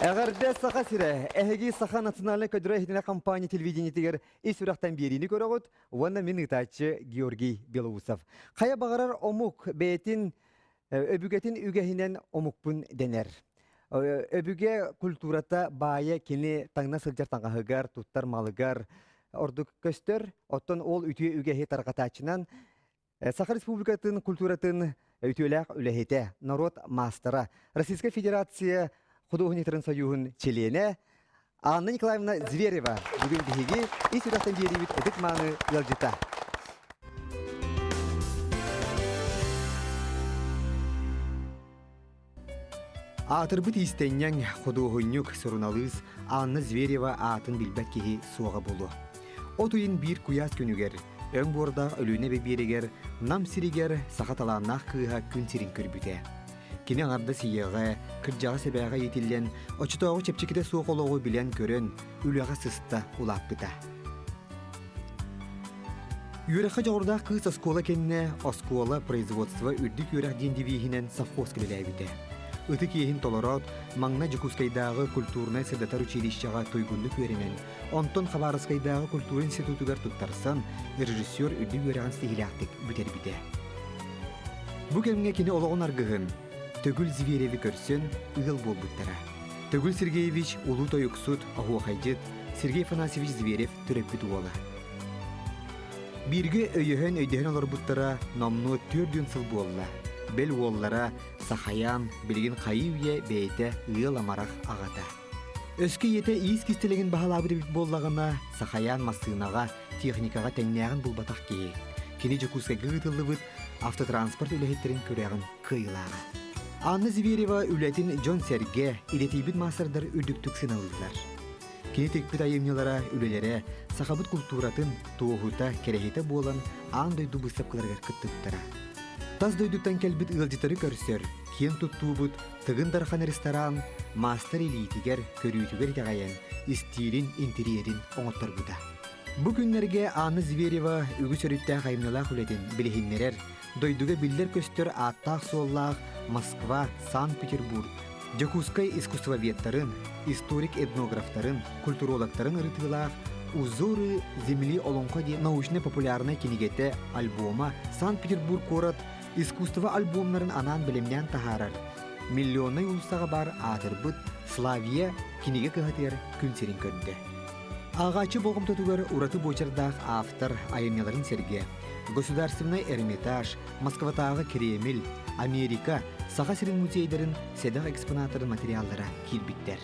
Әгәрдә саха сире, әһеги саха национальный көдрәһиденә компания телевидениетигер ис урактан берини көрөгөт, уанна мен итачы Георгий Белоусов. Кая багарар омук бетин өбүгетин үгәһинен омукпун денер. Өбүге культурата бая кини таңна сылжар таңгаһыгар, туттар малыгар, ордук көстөр, оттон ол үтүе үгәһи таргатачынан Саха Республикатын культуратын үтүләк үләһите народ мастера Российская Федерация художниктарын союзын члене Анна Николаевна Зверева бүгін биһиги ис урактан биэрибит эдик мааны ялжыта. Атырбыт истеннян художник соруналыс Анна Зверева атын билбет киһи суага болу. Отуйын бир куяс күнүгер өң борда өлүнө беберегер нам сиригер сахаталааннах кыыха күн сирин көрбүтэ. Кини аңарда сиеға, кыржаға себәға етілен, очытауғы чепчекеде суоқолуғы білен көрін, үліға сыста улаппыта. Үйрәққа жоғырдақ қыз оскола кенне, оскола производство үрдік үйрәқ дендивихінен совхоз кілеләйбіті. Үті кейхін толорот, маңна Жукускайдағы культурный сырдатар училищаға тойгунлық өрінен, онтон Хабаровскайдағы культур институтығар тұттарсан, режиссер үрдік үйрәғын стихиляқтық бүтер біте. Бұ кемге кені олығын арғығын, Төгүл Звереви көрсен, ұғыл бол бұттара. Төгүл Сергеевич улу тойықсуд ағуақайжыт, Сергей Фанасьевич Зверев түреппіт уола. Бирге өйіхен өйдеген олар бұттара номну түрден сыл болла. Бел уоллара сахаян, білген қайыуе бейті ұғыл амарақ ағата. Өскі еті иіс кестелеген бағалабыды бит боллағына сахаян мастығынаға, техникаға тәңнәғын бұл батақ кейі. Кені жүкусқа ғытылы бұд автотранспорт үләхеттерін көрәғын қиылаға. Анна Зверева үләтін Джон Серге илетейбіт масырдар үрдіктік сыналылар. Кені текпіт айымнелара үлелері сақабыт культуратын туғыта керехеті болан аң дойду бұстап қыларғар күттіптара. Таз дойдуттан кәлбіт ұғылжытары көрсер, кен тұтту бұд, тығын дархан ресторан, мастер элитигер көрүйтігер тағайын, стилин, интерьерин оңыттар бұда. Бұ күнлерге Анна Зверева үгі сөрітті қайымнала үләтін білігіннерер, дойдуға білдер көстер аттақ соллақ, Москва, Санкт-Петербург. Жакускай искусствоведтарын, историк-этнографтарын, культурологтарын ырытылақ, узоры земли олонқади научно-популярный кинегете альбома Санкт-Петербург город искусство альбомларын анан білімнен тахарар. Миллионный улыстаға бар атырбыт Славия кинеге кығатер күнсерін көрді. Ағачы болғым тұтығыр ураты бочардақ автор айымнеларын серге. Государственный Эрмитаж, Москватағы Кремль, Америка, Саха Сирин музейдерин седах экспонаторын материалдара килбиттер.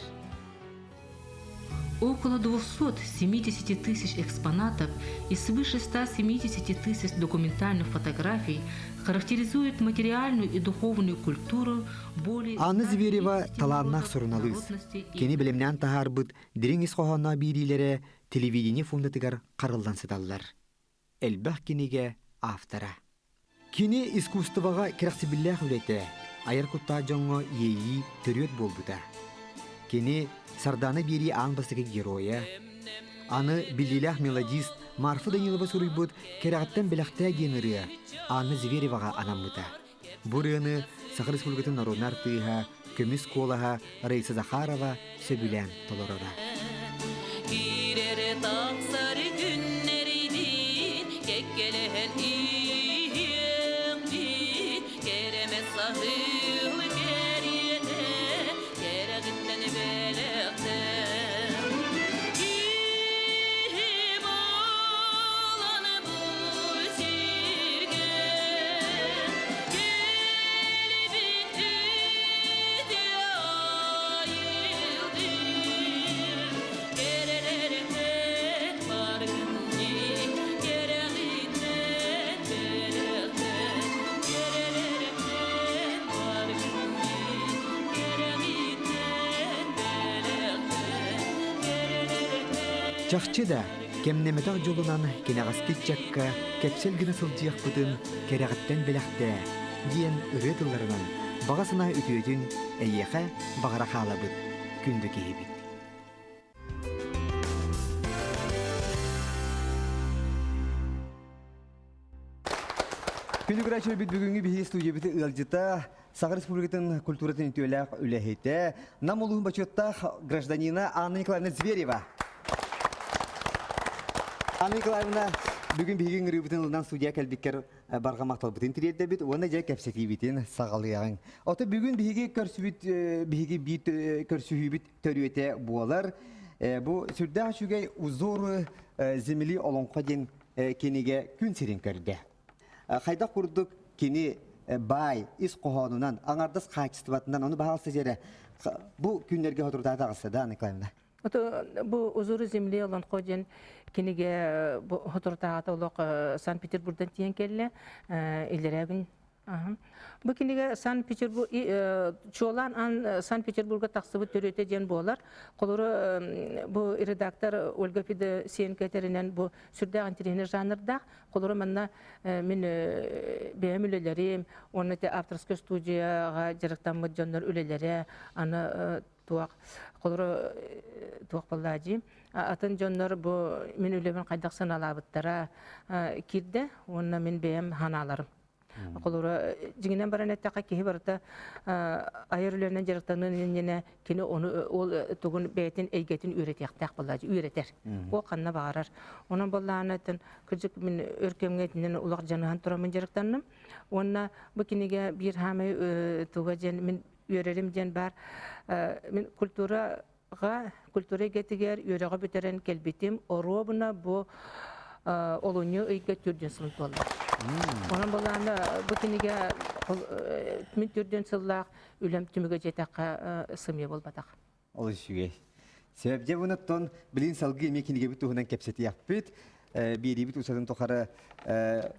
Около 270 тысяч экспонатов и свыше 170 тысяч документальных фотографий характеризуют материальную и духовную культуру более... Анна Зверева таланнах соруналыз. Кені білімнен тахарбыт диреңіз қоғанна бирилері телевидение фундатыгар қарылдан сыдаллар. Элбах кенеге автора. Кені искусствоға керақсибілләқ үлеті, айыр құтта жоңы ейі түрет болбыда. Кені сарданы бері аң басығы героя. Аны біліләқ мелодист Марфа Данилова сұрыйбыд керағаттан біләқті генері Анна Звереваға анамбыда. Бұрыны Саха Республикатын народны артыға, көміс колаға Раиса Захарова сөбілән толырыра. Gelehen iyiyim kereme sahil geriyede gereğinden belekte kim olanı bu sirge gelip bitti diye ayıldı gerelerden vargın Чақчы да, кемнеметақ жолынан кенағаскет жаққа кепсел гіні сылжиық бұдын керағаттен беләқті дейін үретілерінен бағасына үтіетін әйеқа бағара қала бұд күнді кейбіт. Күнү грачы бит бүгүнгү бии студия бит ылжыта Сахар Республикатын культуратын ütөләк үләһите нам улуһун бачотта гражданина Анна Николаевна Зверева. Анна Николаевна бүгүн биһигин рыбытын ылдан студия кәлбиккер барга макталбытын тирәдә бит, уна жай кәпсәти битен сагалыягын. Ата бүгүн биһиги көрсүбит биһиги бит көрсүбит төрүете буалар. Бу сүрдә шугай узор земли олонка ден кениге күн сирин көрдө. Хайда курдук кини бай ис кохонунан аңардас качестватынан оны баалсы жере бу күннерге отурдада агысы да Николаевна. Бу узуру земли olan kojen kinige bu hotortaata olok Санкт-Петербургдан тиен келле илерегин. Bu kinige Санкт-Петербург чолан ан Санкт-Петербурга таксыбы төрөтө жен болар. Колору бу редактор Ольга Федосенко-теринен бу сүрдө антиренер жанрда колору манна мен бемүлелерим, оны те авторская студияга жарыктанмы жоннор үлелери аны туак колору туак баллади атын жоннор бу мен үлебен кайдак саналабыттара кирде онна мен бем ханаларым колору жигинен баран эттака кихи барта айырлеринен жарыктанын нене кини оны ол тугун бетин эйгетин үйретектак баллади үйретер о канна багарар онун баллаанатын кыржык мен өркемгетинен улак жаныган турамын жарыктанным онна бу киниге бир хамы туга жен мен үйрерим жен бар мен культурага кетигер үйрөгө бүтерен келбитим оробуна бу олоню ыйга түрдөн сылып болду. Онун баланы бу киниге мен түрдөн сыллак үлем түмүгө жетакка сымыя болбатак. Ол шугай. Себеп же буныттон билин салгы мекинге бүтүнөн кепсети яппыт. Бири бит усатын тохары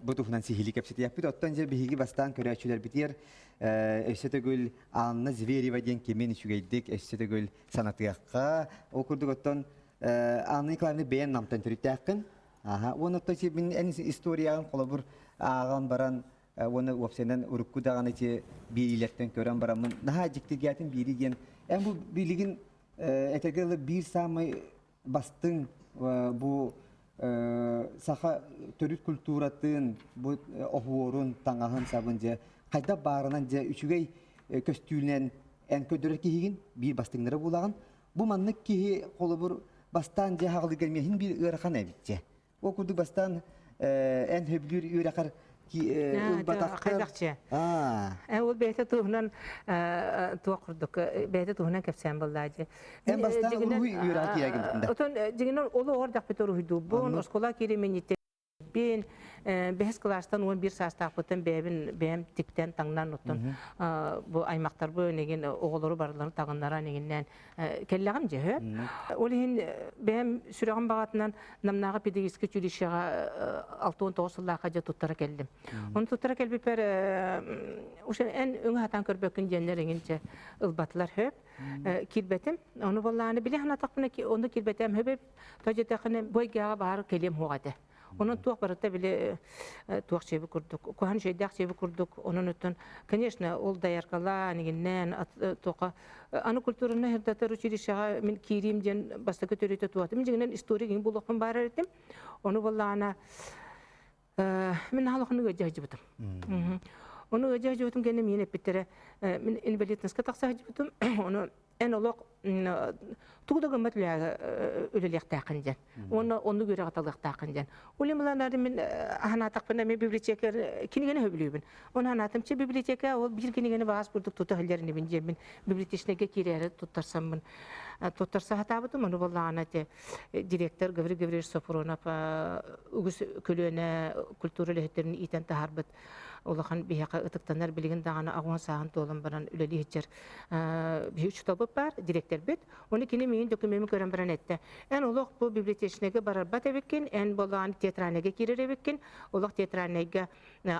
бүтүнөн сихили кепсети яппыт. Оттон же биһиги бастан көрөчүлөр битер. Эсетегül Анна Зверева ден кемен шугайдык эсетегül санатыякка окурдук оттон Анна Николаевна бен намтан түрүттәккин. Оны тачи мен эн историягын колобур аган баран оны опсенен урукку даган эти бирилерден көрөн барамын. Наха жиктигятин бири ген. Бу билигин этегеле бир самый бастың бу саха төрүт культуратын бу оорун таңаһын сабынжа кайда барынан же үчүгей көстүүнен эн көдөрөр кийигин бир бастыңдары булаган. Бу маннык кии колобур бастан же хагылы келмехин бир ырхан эбитче. О курду бастан эн хөблүр үракар Кайдакчы. Ол бейте туһунан туакурдук. Бейте туһунан кепсен болдажы. Эн бастан улуй үрак киягин. Отон жигинен олу ордак биторуйду. Бон оскола киремените бен бес класстан 11 састак бүтүн бем тиктен таңнан оттон бу аймактар бу неген оголору барларын тагыннара негеннен келлегим же. Олин бем сүрөгөн багатынан намнага педагогический училищега 6-9 жылга же туттара келдим. Оны туттара келбипер ошо эн өңө хатан көрбөкүн женлеринче ылбатлар хөп кирбетим. Оны балланы биле хана такпына ки оны кирбетем хөп тажетакны бойгага бар келем хугады. Onun tuğ barıta bile tuğ çevi kurduk. Kohan şeydak çevi kurduk. Onun ötün, конечно, ol dayarkala, niginnen, tuğa. Anı kulturuna herdatar uçirişağa min kirim jen bastaka törete tuğatım. Jiginen istori gin bulakın barar ettim. Onu vallana min halakını gıcahcıbıtım. Onu gıcahcıbıtım gene min epitere min invalidnaska taqsahcıbıtım. Onu en olaq tuğda gımmatlığa ölülük taqıncan. Onu göre atalık taqıncan. Ulimlanları min hanataq bana men biblioteker kinigene höblübün. Onu hanatım çe biblioteka o bir kinigene bahas kurduk tutu hallerini bince min bibliotechnege kirere tutarsam min tutarsa hatabıtım onu vallahi te direktör Gavriy Sofronov ugus kölöne kulturel hetlerini iten taharbıt. Olahan bihaqa ıtıktanar bilgin dağına ağvan sağın tolan baran üleli heccer bir üç tabıp var, direktör bit. Onu kini meyin dokümemi gören baran etti. En olaq bu biblioteçnege barar bat ebekin, en bolağını teatranege girer ebekin, olaq teatranege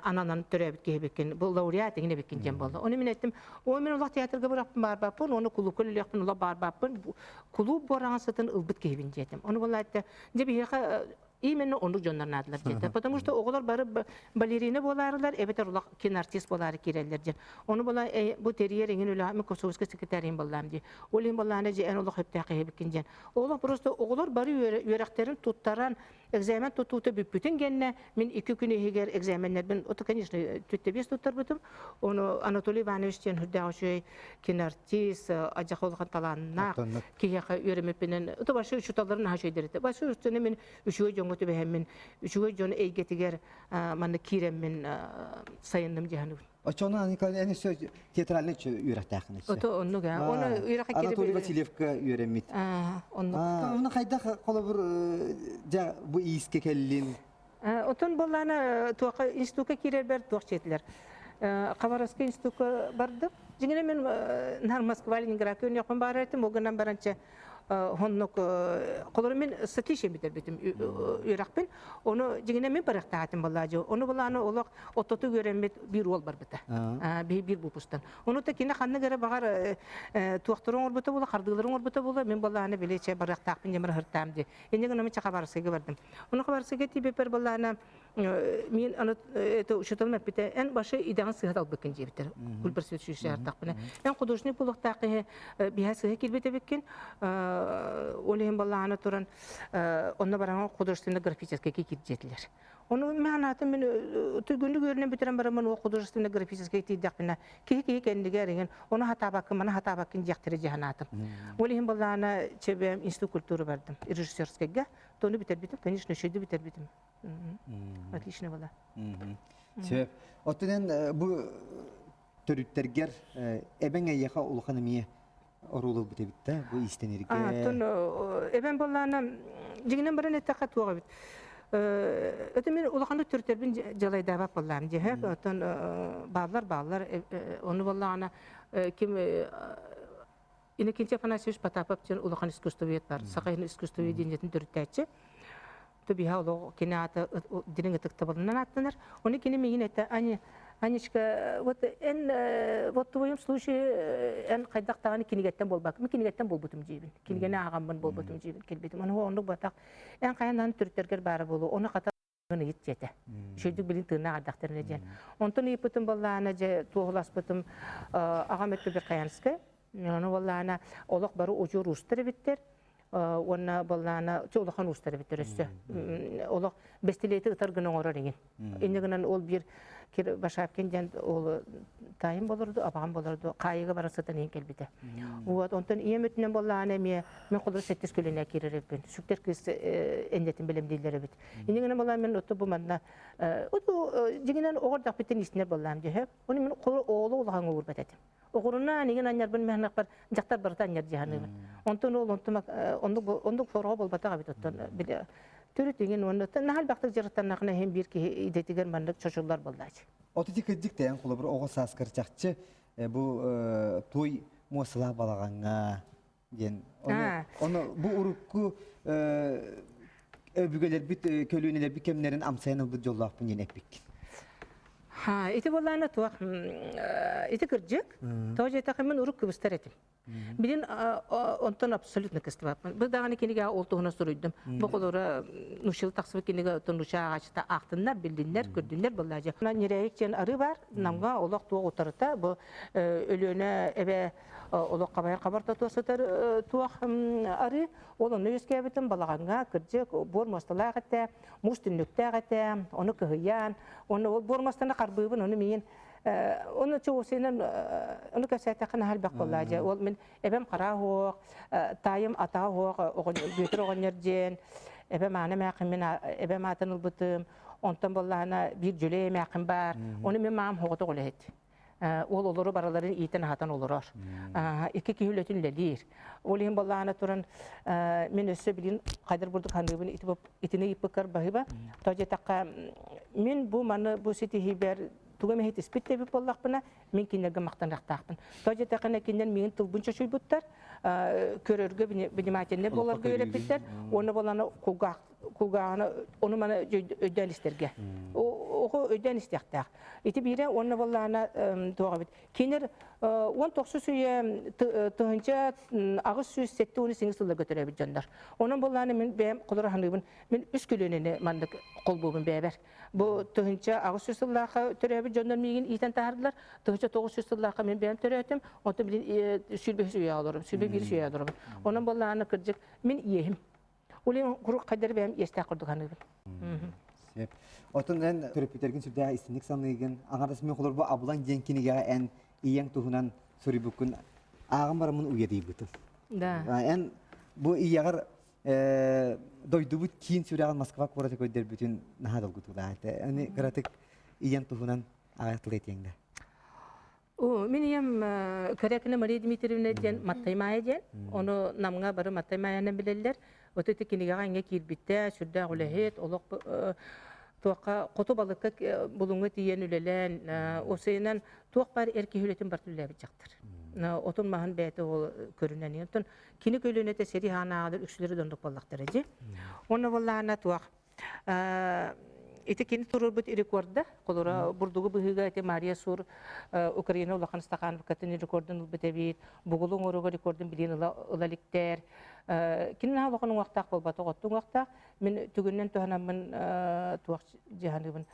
ananan törebit gebekin, bu laureatın ebekin jem bolda. Onu min ettim, o min olaq teatrga bırakpın bar bapın, onu kulub kölülüyakpın olaq bar bapın, kulub boran satın ılbıt gebin jetim. Onu bolla etti, je bihaqa именно онук жоннарнадылар жете. Потому что оголор бары балерина боларылар, эбетер улак киноартист болары киреллер жен. Оны бола бу терьер эген үләме Косовский секретарин боллам ди. Олин болланы же эн улак хептәкы хебикин жен. Олар просто оголор бары үрәктерин туттаран экзамен тутуты бүппүтүн генне мен 2 күн егер экзаменнер мен ото конечно түттебес туттар бутум. Оны Анатолий Иванович тен хүрдәгүшөй киноартист ажахолган таланна кияка үрәмепенен ото башы учуталарын хашыйдырды. Башы үстүнө мен үшүгө жоңготу бэхэммин үшүгө жон эйгетигер маны киреммин сайынным жаһану. Очона ани сөз театральный үйрәктәхне. Ото оннуга. Оны үйрәккә кире. Анатолий Васильевка үйрәмит. Онну. Уны кайда кала бер жа бу иске келлин. Отон болланы туакка институтка кирер бер туак четилер. Хабаровский институтка бардык. Жигене мен нар Москва Ленинград көнө якын бар этим, огынан баранча хоннок колор мен статистика битер битим үрәкпен. Оны жигене мен барактаатым боллажы. Оны боланы олак оттоту көрөмөт бир ол бар бита. Бир бупустан. Оны та кине ханны гере багар туактырың орбута була, кардыларың орбута була. Мен боланы билече барактаакпын жемер хыртам ди. Эндеген мен Хабаровскийге бардым. Оны Хабаровскийге тибепер боланы мен аны это учеталма бите. Эн башы идаган сыгат алып беккен жебитер. Кулбер сөтүшү артакпына. Эн художник булуктакы бихасы килбете беккен. Олем баланы туран онна баран художественный графический кирҗетләр. Оны мәгънәте мен түгүндү көрүнөн битерен барамын о художественный графический тидәкпенә. Ки кендиге реген оны хатабакы мана хатабакын жактыры җаһанатым. Олем баланы чебем институт культуры бардым. Режиссерскийге. Тоны битер битем, конечно, шөйдү битер битем. Отлично была. Себеп отынан бу төрүттергер эбеңе яха улханымия орулуп битебитте бу истенерге. Тон эбен болланы жигинен баран этакка туга бит. Өтө мен улаханды төртербин жалайда бап боллам же. Тон баллар оны болланы ким Иннокентий Афанасьевич Потапов чен улахан искусствовед бар. Сакайны искусствовед денетин төртәче. Тобиха уло кината динеге тактабылынан аттанар. Оны кине мен это Анечка, вот в твоем случае эн кайдактаганы кинигеттен болбак. Мен кинигеттен болбутум жебин. Кинигене агаммын болбутум жебин. Келбетим. Аны ондук батак. Эн каяндан түртөргөр бары болу. Оны ката аны итчете. Шөйдүк билин тына ардактарына жен. Онтон ипутум болланы же туглас бутум агамет бир каянска. Аны болланы олок бары ожур устыр биттер. Оны болланы чолохан устыр биттер өссө. Олок бестилети ытаргының орор деген. Эндегенен ол бир кир башапкен жан ол тайым болурду, абаган болурду, кайыгы барасытан эң келбите. Вот онтон иеметинен болланы мен колор 7 көлүнө киререппин. Сүктер кыз эндетин белемдейлер бит. Эндегенен болланы мен отто бу манда жигинен огордак биттен исинер боллам же. Оны мен оолу улган урбат этим. Огуруна неген аньярбын мехнак бар, жактар барта аньяр жаһаны. Онтон ол ондук форго болбатага бит оттон биле. Төрү деген оны нахал бактык жараттанакына hem бир ки идетигер мандык чочулар болдачы. Отити кыддиктен кулы бир ого саскырчакчы бу той мосла балаганга ген. Оны бу урукку өбүгөлөр бит көлүүнүлөр бикемнерин амсайны бу жоллаппын енекбик. Ити болланы туак ити кыржык. Тоже такымын урук кыбыстар этим. Билин онтон абсолютно кыстыбапмын. Бу даганы кинеге олтугуна сурuyдум. Бу колора нушыл таксыбы кинеге тонуша агачта актындар, билдинler, көрдүнler боллажы. Мына нерейик жен ары бар, намга олок туак отарыта, бу өлөнө эбе олок кабарта туасытар туак ары, олон өскө битим балаганга кыржык, бормасталак этте, муштүннүктө этте, оны кыгыян, оны бормастана карбыбын, оны мен onu çoğu senin onu kasaytakın hal bakıllaca. Ol men ebem qara hoq, tayım ata hoq, oğun götür oğun yerjen. Ebem ana maqim men ebem atanıl butum. Ondan bollana bir jöle maqim bar. Onu men mağam hoqta qolet. Ol oluru baraların iten hatan olurur. İki kihületin lelir. Olayım bollana turan men össe bilin qadir burduk handыбын itine ipikar bahiba. Toje takka men bu manı bu siti hiber Туга мехит испитте бит боллакпына, мен кинерге мактанактакпын. Тожа такана кинден мен тылбынча шуйбуттар, көрөргө внимательный болорго үйрөппиттер. Оны боланы куганы, оны мана өдөлистерге. oğu öden istiyaktak. İti bire onunla vallana doğru bit. Kinir 19 süye tığınca ağız süs setti onu siniz sılda götürebilir canlar. Onun vallana min benim kudura hanımın min üst külününe mandık kol buğun beber. Bu tığınca ağız süs sılda götürebilir canlar migin iten tahardılar. Tığınca 9 süs sılda min benim töretim. Ondan bilin sülbe süye alırım. Sülbe bir süye alırım. Onun vallana kırcık min iyiyim. Ulan kuruk kadar benim yestek kurduk hanımın. Sep. Otun en törepütergin sürdüğü istedik sanıygın. Ağardas men olur bu ablan jenkiniga en iyen tuhunan suribukun ağam baramın uyedi butu. Da. En bu iyagar doydu bu kin sürdüğü Moskva korate koyder bütün nahadal gutula. Yani karatık iyen tuhunan ağatlı etiyende. O miniyem karakene Maria Dmitrievna diyen Mattaymaya diyen. Onu namına barı Mattaymaya'nın bilirler. Otu tekiniga hangi kirbitte sürdüğü ulehet oluk tuaqa qotu balıkka bulungu diyen ülelen o seynen tuaq bar erki hületin bartülle bijaktır. Otun mahın beyte o körünen yöntün. Kini kölünete seri hana ağdır üksüleri döndük ballak derece. Onu vallahana tuaq. Iti kini turur bit rekorda kolora burdugu bihiga iti Maria Sur Ukrayna ulaqan istaqan bukatini rekordun bitebit bugulun oruga rekordun bilin ulalikter kini ha waqan waqtaq bolbata qottun waqtaq min tugünnen tohanamın tuaq jahanibin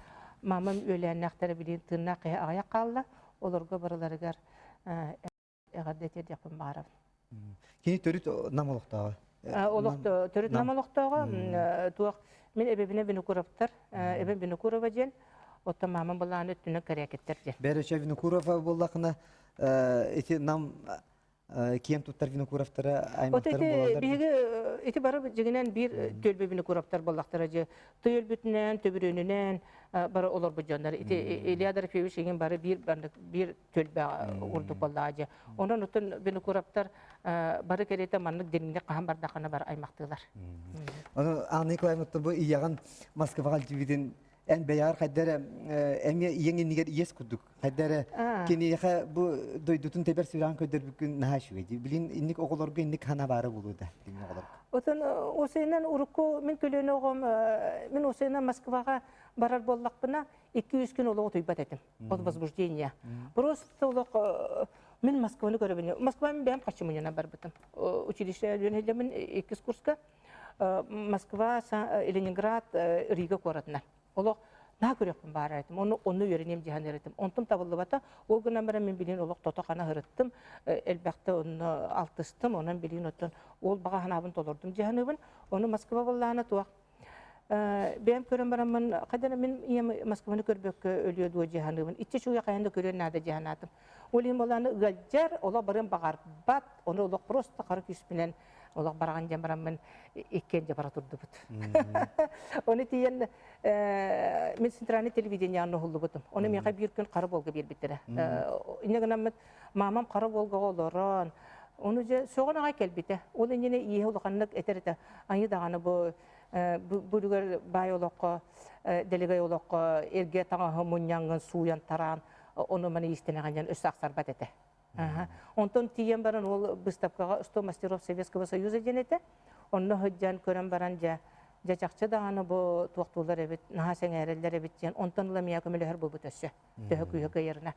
mamam ölenaqtara bilin tınna qaya aya qalla olorga baralargar egadet yapın barab Kini törüt namolukta. Olokta törüt namolukta tuaq min ebebine beni kuraptar, eben beni kuravajen, o tamamen balağın üstüne karaketler je. Berece Vinokurova bollakına eti nam kiyem tuttar Vinokurovtara O aymaktarın tete bolarlar. bihi iti barı jiginen bir tölbe beni kuraptar balaktar je. Töyül bütünen, töbürününen barı olur bu canlar. İti Eliadar Fevi şeyin barı bir tölbe urduk balağı je. Onun utun beni kuraptar barı kerete manlık deninde qahan bardakana barı aymaktılar. Onu Nikolay Mutlu bu iyagan Moskvaga jibidin en beyar kaddere enge yenge niger yes kuduk. Kaddere kini ya bu doydutun teber süran köder bugün naha şüveci. Bilin innik okulorga innik hana barı buluda. Dinle okulor. Otan o senen urukko min kölöne ogom min o senen Moskvaga barar bollak bina 200 gün olu otuybat etim. Od возбуждения. Просто олок min Moskva'nı görebiliyorum. Moskva'nın benim kaçımın yana bar bitim. Училище yönelimin ikiz kurska Moskva, Leningrad, Riga koratına. Olok ne görüyorum bari ettim. Onu öğreneyim cihan ettim. Ontum tabıllı bata. O günden beri ben bilin olok totokana hırıttım. Elbette onu altıştım. Onun bilin otun. Ol bağa hanabın dolurdum cihanıbın. Onu Moskva vallahına tuaq. Benim körüm baramın kadar ben Moskva'nı körbek ölüyordu o cihanıbın. İçi şu yakayında görüyor nerede cihanatım. Olayım olanı galcar. Ola barın bağır bat. Onu olok prosta karık üstünden. Olak baragan jambaramın ikinci bara turdu but. Onu diyen min sintrani televizyonda huldu butum. Onu meka bir gün karı bolga bir bitire. İne gönammet mamam karı bolga oloran. Onu je soğana ay kelbite. Onu yine iyi olakanlık eterete. Aynı dağını bu lugar bay olak delegay olak erge tağa munyangın suyan taran onu mani isteneganyan ösak sarbat ete. Ondan tiyen baran ol Выставкага 100 мастеров Советского Союза денете. Онны хөджан көрөн баран жачакчы даганы бу туактуулар эбит, нахасен эрелер эбит ден. Онтон ла мия көмөлөр бу бүтөсө. Төһөкүйөкө ерне.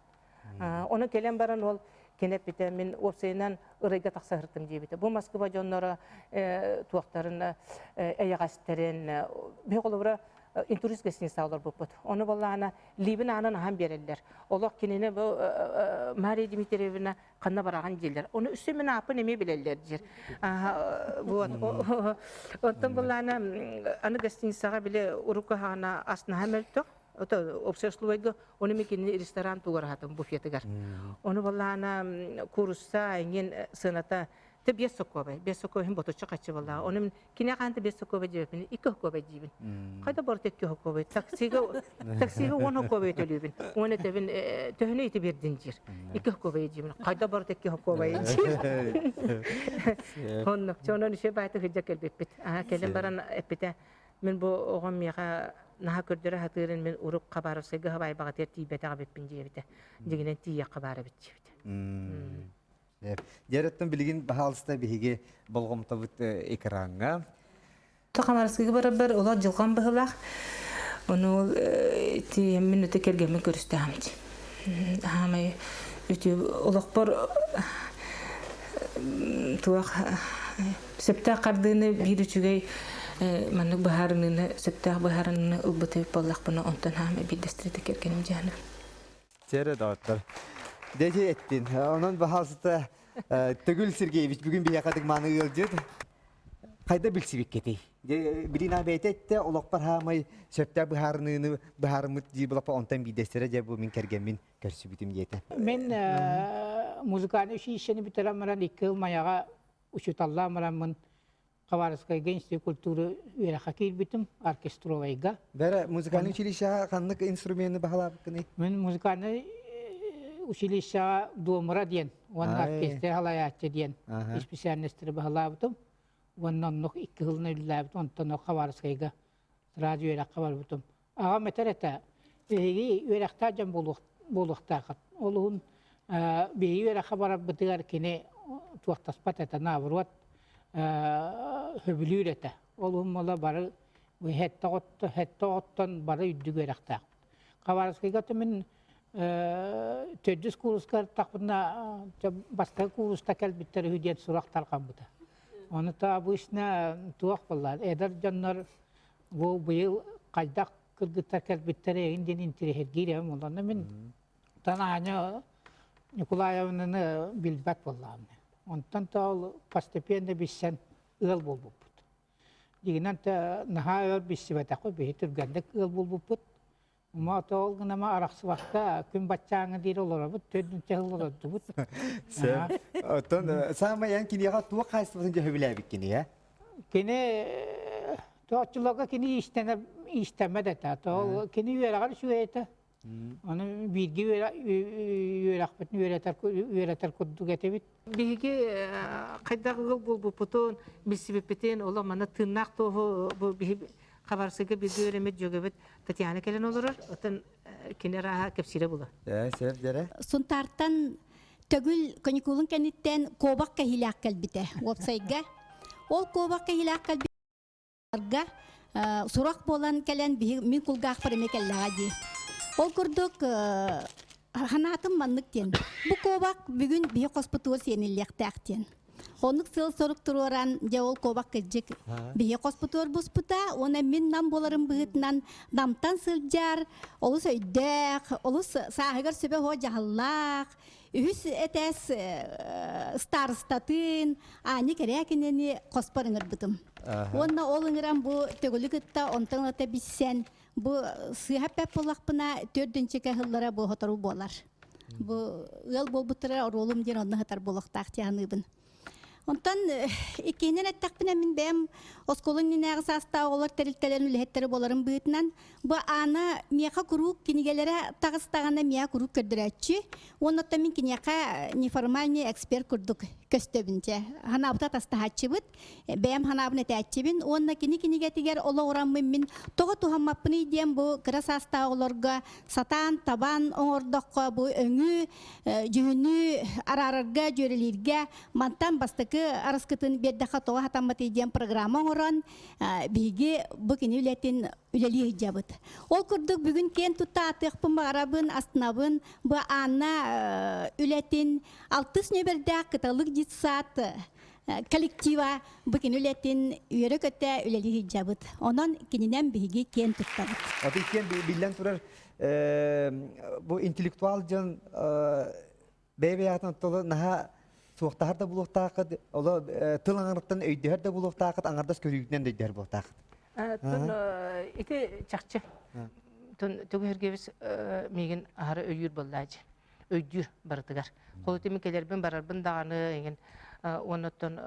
Оны келен баран ол кенеп бите мен опсайнан ырыга такса хыртым дебите. Бу Москва жоннора туактарын эягастерин беголобра интурист гостиница алар бупут. Onu vallahi Libin anan ham bererler. Олох кинене bu Maria Dmitrievna kanna baragan jeller. Onu üstüme ne yapın emi bilerler jer. Вот. Ondan vallahi ana gostinicaga bile uruka hana asna hameltok. Ota obsesluego onu mekin restoran tugar hatım bufetigar. Onu vallahi kursa engin sanata te Besokobe hem boto çakaçı vallahi. Onun kine kante Besokobe cebin, iki hokobe cebin. Kayda bortek ki hokobe, taksiga on hokobe tölübin. Onu tebin töhne iti bir dincir. İki hokobe cebin. Kayda bortek ki hokobe cebin. Onu çoğunun işe baytı hıcak elbet. Kelin baran epite. Min bu oğum yağa naha kördüre hatırın min uruk kabarı sega havay bağıtır tibete ağabepin cebite. Ceginen tiye kabarı bit cebite. Jarıttın bilgin bahalısında bihige bolğum tabut ekranga. Toqamarskiga barabar ola jilgan bıhılaq. Onu ol tiyemmin öte kergemi görüstəmdi. Hamay ütü olaqpor tuaq septa qardığını bir üçügey manık baharını septa baharını ubbatı pallaq bana ondan hamay bir destrete kergenim canım. Sere dağıtlar. Dece ettin. Onun bahasıda Tugul Sergeyevich bugün bir yakadık manı yılcıd. Kayda bilsibik keti. Bilina beytette olakpar hamay söpter baharımı cibulapa ondan bir destere bu min kergemin körsübütüm yeten. Men muzikani işini bitiremeden 2 yıl mayaga uçutallamaramın Kavarskaya Gençlik Kültürü üyeli hakir bitim orkestrovayga. Bere müzikalin çilişa kanlık instrümeni bahalap kını. Men muzikani училища домра диен, ванна оркестр халаячы диен, специальностьтер баһалабытым. Ваннан нох 2 yılını үлләбит, онтан нох Хабаровскайга радио элек кабарбытым. Ага метерете, беги өрәктә жан булуктагы. Олун беги өрәк кабарып битер кине туактаспат эта наврот хөбүлүрете. Олун мала бары хеттоттан бары үдүг өрәктә. Хабаровскайга мен төдүс курускар тақпына басқа куруста кәлбиттер хүден сұрақтар қамбыды. Оны та бұл ішіне туақ болар. Эдер жаннар бұл бұйыл қайдақ кіргіттер кәлбиттер егінден интерехет кейлем. Оланы мен танағаны Николаевнаны білбәт боларым. Онтан та ол постепенно бішсен ұл бол бұппыд. Дегенен та наға өр бішсі бәтақы бейі түргендік ұл бол бұппыд. Ма тоол гына ма араксы вакта күн баччаңы дейр олар бут төдүн чыгылыр бут. Sen, oton sama yan kini ya tuwa kaysın je höbilebik kini ya. Kene toçluğa kini istemedi ta. To kini yeragar şu eta. Onu bilgi yerakbetni öğreter kudu getebit. Bigi kayda gıl bul bu puton bisibipeten ola mana tırnak toho bu bir Kavarskayga bir öğrenmet jögebet Tatyana kelen olur. Otan kenara kepsire bula. Ya sef dere. Suntartan tögül konikulun kenitten kobak kahilak kalbite. Websayga. Ol kobak kahilak kalbite. Surak bolan kelen min kulgak paramekallaji. Ol kurduk hanatım manlık diyen. Bu kobak bugün bir hospital senilliktakten. Onluk sıl soruk tururan jawol kobak kecik. Bihe hospital busputa ona min nam bolarım bıhıtnan namtan sıljar. Olus öydek, olus sahigar söbe ho jahallak. Ühüs etes starstatın. Ani kerekineni kosparıngır bıtım. Onna olыңырам bu tögülükütta ontan öte bissen. Bu sıhhapep olakpına 4. kahıllara bu hotoru bolar. Bu ıl bol butıra rolum diyen onu hatar bolaktak tiyanıbın. Ondan ikinin ettakpına min bem oskolun ninağısı hasta olar teriltelen ülehetleri bolarım büyütünen bu ana miyaka kuruk kinigelere tağıstağına miyaka kuruk kördüretçi. Ondan min kiniyaka neformalni ekspert kurduk köstebince. Hanabıta tastahatçı bıt. Bem hanabını etçibin. Ondan kinigetiger ola oranmın min toğu tuhammapını diyen bu kıras hasta olarga satan, taban, oğurdakka bu öngü, cühünü arararga, jörelirge mantan bastıkı araskıtın beddaha toğa hatammatı diyen programı oran bilgi bu kini ületin üleliği hicabıt. Ol kurduk bugün ken tutta atıqpın mağarabın, astınabın bu ana ületin 6 nöberde kıtalık jitsat kolektiva bu kini ületin üyere köte üleliği hicabıt. Onun kininen bilgi ken tuttabıt. Ati iken billen turar bu intelektüel can beyveyatan tolu naha soğuktar da buluqtaqıd, ola tıl anarıqtan öydüher de buluqtaqıd, anardas körüyükten de öydüher buluqtaqıd. Tun iti çakçı. Tun töghergevis megen ahara öyyür bollajı. Öyyür barıtıgar. Kolu temi kelerben bararbın dağını egen onutun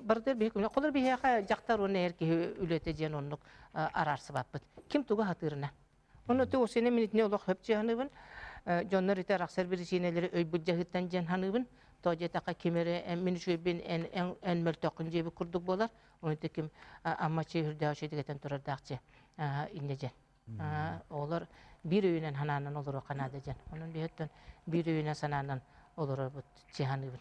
barıdır bir kumla. Kolur bir heka jaktar onu erki ületeceğin onluk ararsı bapıt. Kim tuga hatırına? Onu tu o sene minitne olaq hepçi hanıbın. Jonlar ite raksar bir sineleri öybüccahıttan jen hanıbın. Toje taka kemere minüşübin en meltoqun jebi kurduk bolar. Onu tekim amaçı hürda şedegeten turardaqçı inlece. Olar bir öýünen hananan olur o kanadajan. Onun bihetden bir öýüne sananan olur bu cihanıbın.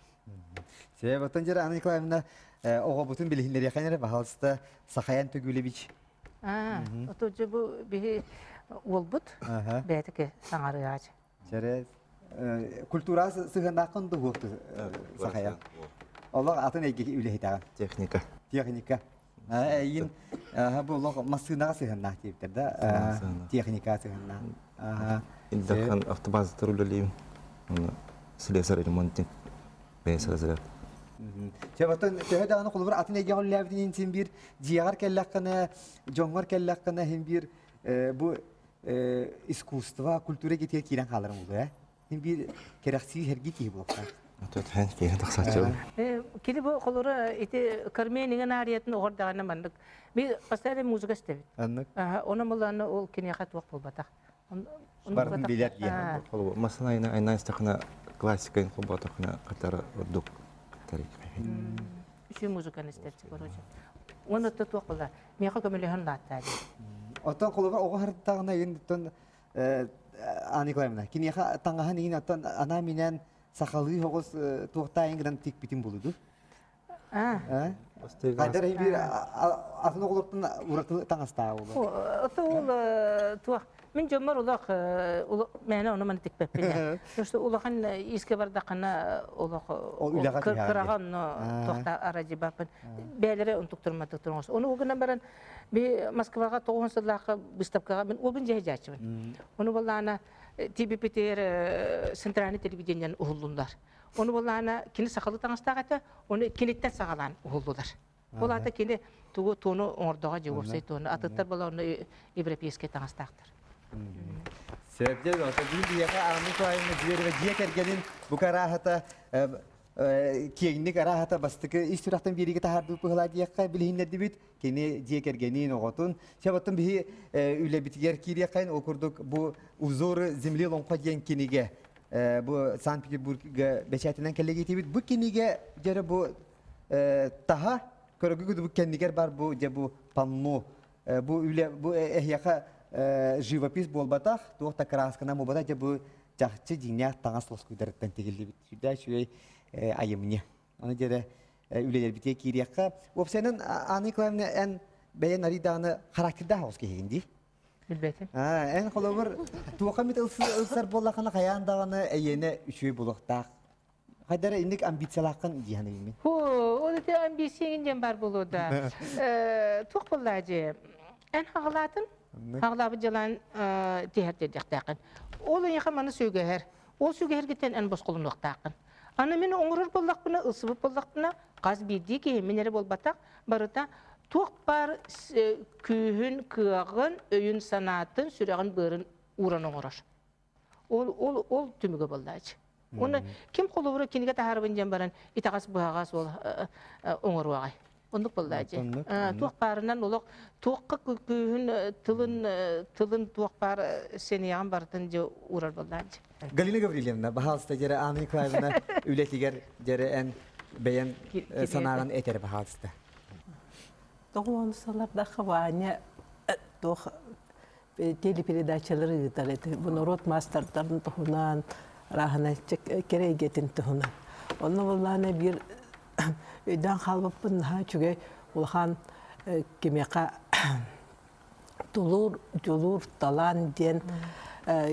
Şey batan jara ana Nikolaevna oğa bütün bilhinleri yakanere bahalsta Sakhayan Tugulevich. Otoje bu bir олбут Ага. бәтіке саңарыяж. Через культура сыгынақын дұғықты сақая. Олар атын әйге үлехетаған. Техника. Техника. Әйін бұл масынаға сыгынақ дейіптер да. Техника сыгынақ. Индакхан автобаза турулалим. Слесарь ремонтник. Бейсазар. Чабатын тәһәдәгән кулбар атын әйге үләбдин син бир җиягар кәлләккәнә, җоңгар кәлләккәнә һәм бир бу искусство, культура гетер кирән халырым булды. Һәм бир кирәкси һәрги ки булса. Отот хэн киһен тахсачы. Кили бу колора ити карменingen ариятын ордагана мандык. Би пастаре музыка стебит. Аннык. Оны муланы ол кинехат вак болбатак. Барын билет я. Масана айна истахна классика ин хобатахна катар урдук. Тарик. Şu muzikаны стебит короче. Оны тотук була. Меха көмөлөһөн латтады. Оттан кулбар ого хартагына ендтен аниклаймына. Кинеха таңгаһан ин оттан ана менен сахалы хогос туктайын гдан тик битим булуду. Кайдар бир атын оглоттун ураты таңаста булду. Ото туак мен жомар улак мен оны мен тикпеп биле. Просто улахан иске бардакана улак кыраган тохта арачы бапын. Бәлере унтуктурматык тургос. Оны угынан баран би Москвага 9-сыллакка выставкага мен обын жайжачыбын. Оны боллана ТБПТР центральный телевидениянын угулундар. Оны боллана кини сакалы таңастагата, оны киниттен сагалан угулдулар. Болата кини тугу тону ордога жогорсай тону атыттар бола оны европейский таңастактар. Себептер olsa bir yaka anlık ayını diğer ve diğer kergenin bu karahata kiyinlik karahata bastıkı istirattan biri ki tahardu pıhla diyaka bilhinler dibit kini diğer kergenin oğutun şabatın bir üle bitiger kiriyakayın okurduk bu uzor zemli lonqa diyen kinige bu Sankt Petersburg'a beşatinden kelle getibit bu kinige jere bu taha körgü bu kendiger bar bu je bu panno bu üle bu ehyaka живопись болбатах, туохта краскана мобата же бу жакчы жиңя таңа соскуйдарыттан тегилди бит. Сүдә шуй айымне. Аны жере үлелер бите кириякка. Опсенин аны клавны эн бәян ариданы характерда хос кегенди. Билбетим. Эн холовыр туока мит ылсар боллакана каяндаганы эйене үчүй булуктак. Хайдара индик амбициялакын дияны билми. О да амбисиянен бар болуда. Тук боллажы. Эн хагалатын Hağlabı jalan teherdir daqtaqın. Olun yaxamanı sögəher. O sögəher gitten en bosqulun daqtaqın. Ana meni oңurur bollaqpına, ısıbıp bollaqpına, qaz bildi ki menere bolbataq barıta toq bar kühün, kığın, öyün sanatın, sürəğin bırın uğran oңurur. Ol tümüge bollacı. Onu kim qoluvuru kinige taharabıncan baran itaqas buhaqas ol oңur vağay. Onduk bollacı. Toq barından oluq toqqa kүйün tılın toq bar seni yağın barıtın je uğrar bollacı. Galina Gavrilevna, bahalsta jere Ani Klayvna ületiger jere en beyan sanağın eter bahalsta. Doğru salarda xavanya doğ teleperedachları gitarete. Bunu Rotmaster'dan tohunan rahana keregetin tohunan. Onu vallahi bir öden halbapın ha çünkü ulhan kimyaka tulur talan diyen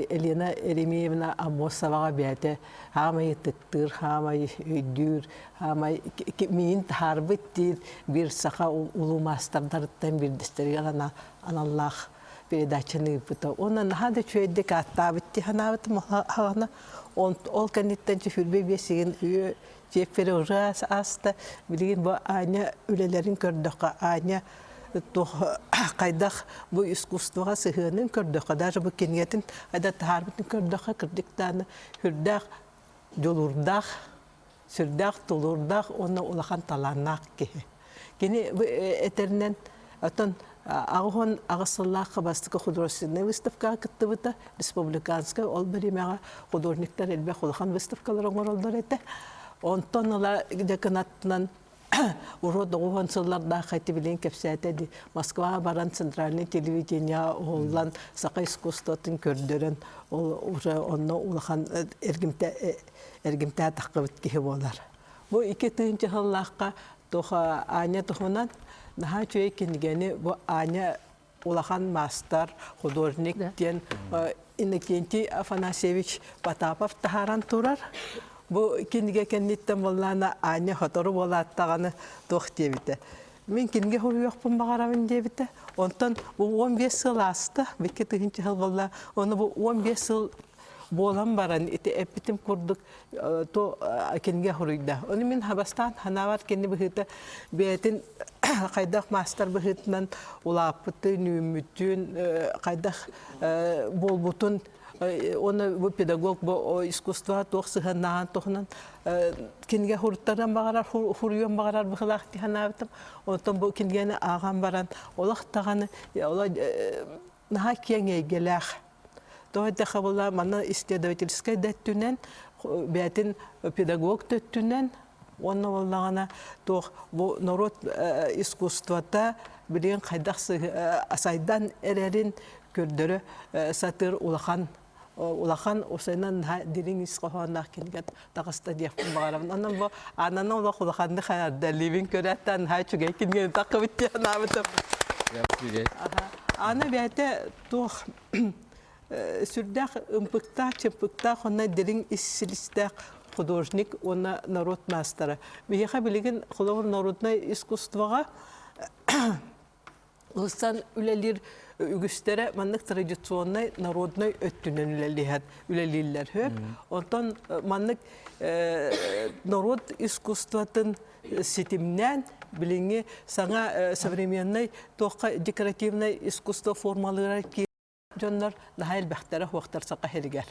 Elena Eremiyevna Amosavaga biyate hamayı tıktır, hamayı ödür, hamayı min harbettir bir saha ulu masterlardan bir desteriyalan anallah передачаны бута. Онан хада чөйдек аттабытты ханабыт махана ол каниттен чүрбе бесеген үй жефере урас аста билген бу аня үлелерин көрдөккө аня кайдах бу искусствога сыгынын көрдөккө даже бу кенгетин ада тарбытын көрдөккө кырдыктаны хүрдак жолурдак сүрдак толурдак оны улахан таланак ке кени этернен атан Ағын ағысыллаққа бастықы художественный выставка кіттібіті, республиканская, ол біремеға художниктар әлбе құлған выставкалар оңыр олдар еті. Онтон ола деканаттынан урод оған сылларда қайты білен кепсәті Москва баран центральный телевидения олан сақа искусствотын көрдерін, оны улахан әргімтә таққы біткеге болар. Бұл 2-тыынчы ғыллаққа тоға аня тұғынан Наха чөй кенгені бұл аня улахан мастер, художник тен Иннокентий Афанасьевич Потапов тахаран турар. Бу кинге кенниттен боллана Аня хотору болаттаганы тох дебите. Мен кинге хуруйокпун багарабын дебите. Онтон бу 15 жыл асты, бекке тыгынчы жыл болла. Оны бу 15 жыл болан баран ити эпитим курдук то кинге хуруйда. Оны мен хабастан ханавар кинне быхыта бетин кайдах мастер быхытынан улапыты нүмүтүн кайдах болбутун оны бу педагог бу искусство тохсыгынан тохнан кинге хурттардан багарар хуруйон багарар быхлахти ханавтым. Онтон бу кингени аган баран олактаганы ола наха кеңе гелах. То это хабула мана исследовательская даттүнен бетин педагог төттүнен онна боллагана то бу народ искусствота билен кайдаксы асайдан эрерин көрдөрө сатыр улахан осайнан дирин исқоханах келгет тагыста дип барам. Анан бу ананы улаханды хаярда ливин көрөттөн хачуга кинген такыбытты набытып. Аны бете то сүрдах ымпыкта чыпыкта хонна дирин исселистах художник, он народ мастера. Бихаха билеген холовор народное искусствога Лысан үлелер үгістере маннык традиционный народный өттүнен үлелилер хөп. Онтон маннык народ искусствотын сетимнен билинги саңа современный тоққа декоративный искусство формалары ки жоннор нахайл бахтара хуактар сақа хелигер.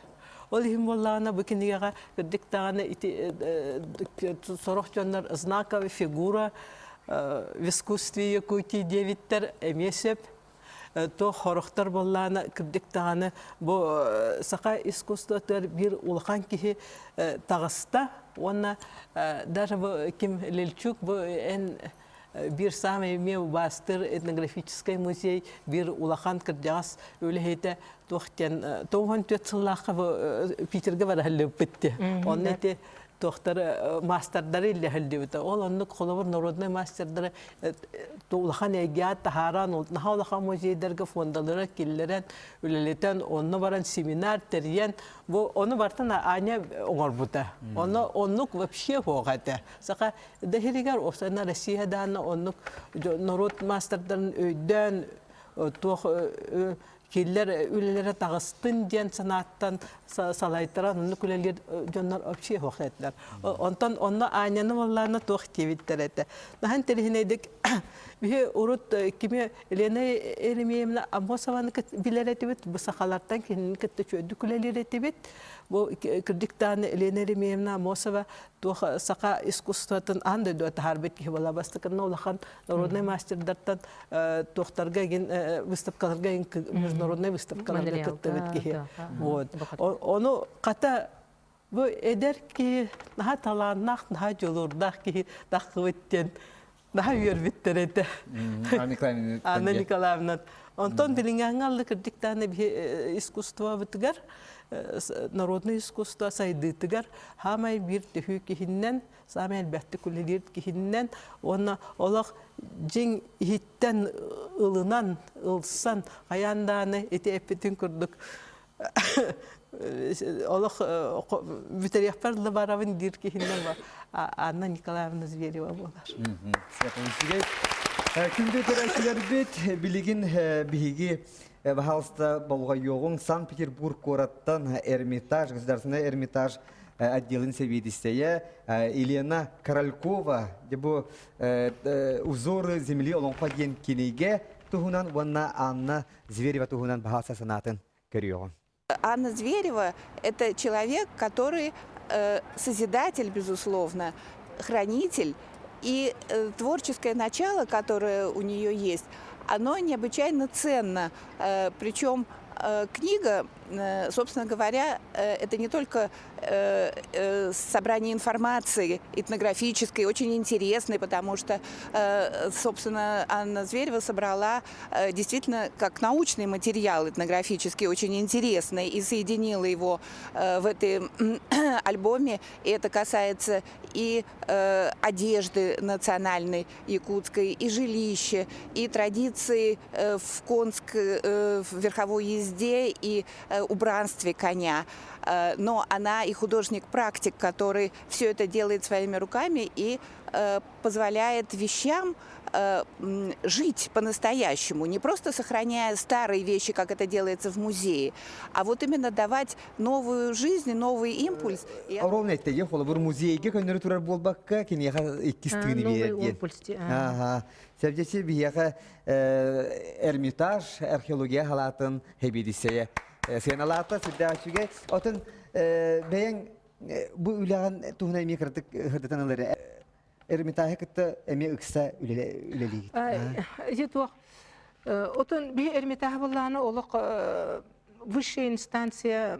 Ол хим боллана букинияга диктаганы сорох жоннор знаковая фигура в искусстве Якутии девиттер эмесеп то хорохтар боллана диктаганы бу сақа искусствотор бир улхан кихи тагыста онна даже бу ким Лельчук бу эн бир самый меу бастыр этнографический музей бир улахан кырдягас өлехете тохтен тоған төтсыллаққа Питерге бара хәллеп битти. Онны те тохтар мастердары иле хәллебите. Ол онны холовор народный мастердары улахан эгят тахаран ол нахалахан музейдерге фондалары киллерен өлелетен онны баран семинар терьен бу оны бартан аня оңорбута. Оннук вообще хогата. Сака дехиригар осана Россиядан оннук народ мастердарын өйдөн тох киллер үлелере тагыстын ден санаттан салайтыран уну күлелер жоннор вообще хохетлер. Онтон онно аняны болланы тох тевиттерете. Нахан терихинедик бие урут киме Елена Еремеевна Амосованы билеретибит бу сахалардан кин кетте чөйдү күлелеретибит. Бу кирдиктаны Елена Еремеевна Амосова тох сака искусствотун анда дөт харбет ки бола бастыкны улахан народный мастердартан тохтарга ген выставкаларга международный выставкаларга кеттебит ки. Вот. Ону ката бу эдер ки наха таланнах наха жолурдах ки такыбыттен наха үйөрбүттерете. Анна Николаевна. Онтон билингаңалды кирдиктаны искусство битгер народный искусство сайдытыгар хамай бир төһү кихиннен самай әлбәтте күллер кихиннен оны олак жиң иттен ылынан ылсан аянданы эти эпитин күрдүк олак битеряппарлы барабын дир кихиннен бар Анна Николаевна Зверева болар. Күнде төрәшілер бет билигин биһиги Бахалста Болгайоғын Санкт-Петербург городтан Эрмитаж, государственный Эрмитаж отделын seviyedisteye Елена Королькова дебу узоры земли олонқа ген кенеге туһунан ванна Анна Зверева туһунан бахалса санатын көрüyor. Анна Зверева – это человек, который созидатель, безусловно, хранитель, и творческое начало, которое у нее есть, оно необычайно ценно. Причем книга собственно говоря, это не только собрание информации этнографической, очень интересной, потому что, собственно, Анна Зверева собрала действительно как научный материал этнографический, очень интересный, и соединила его в этом альбоме. И это касается и одежды национальной якутской, и жилища, и традиции в верховой езде и убранстве коня. Но она и художник-практик, который все это делает своими руками и позволяет вещам жить по-настоящему, не просто сохраняя старые вещи, как это делается в музее, а вот именно давать новую жизнь, новый импульс. Ровно это я холо бир музейге көннөрү турар болбакка кини иккистигини Новый берген. импульс. Ага. Себдеси бияка Эрмитаж археология халатын хебидисeye сеналата сидачуге отын бәян бу үләгән туһна микротык хырдатаналары Эрмитаж кытта эме ыкса үлелик. Жетуак. Отон би Эрмитаж булланы олық высшая инстанция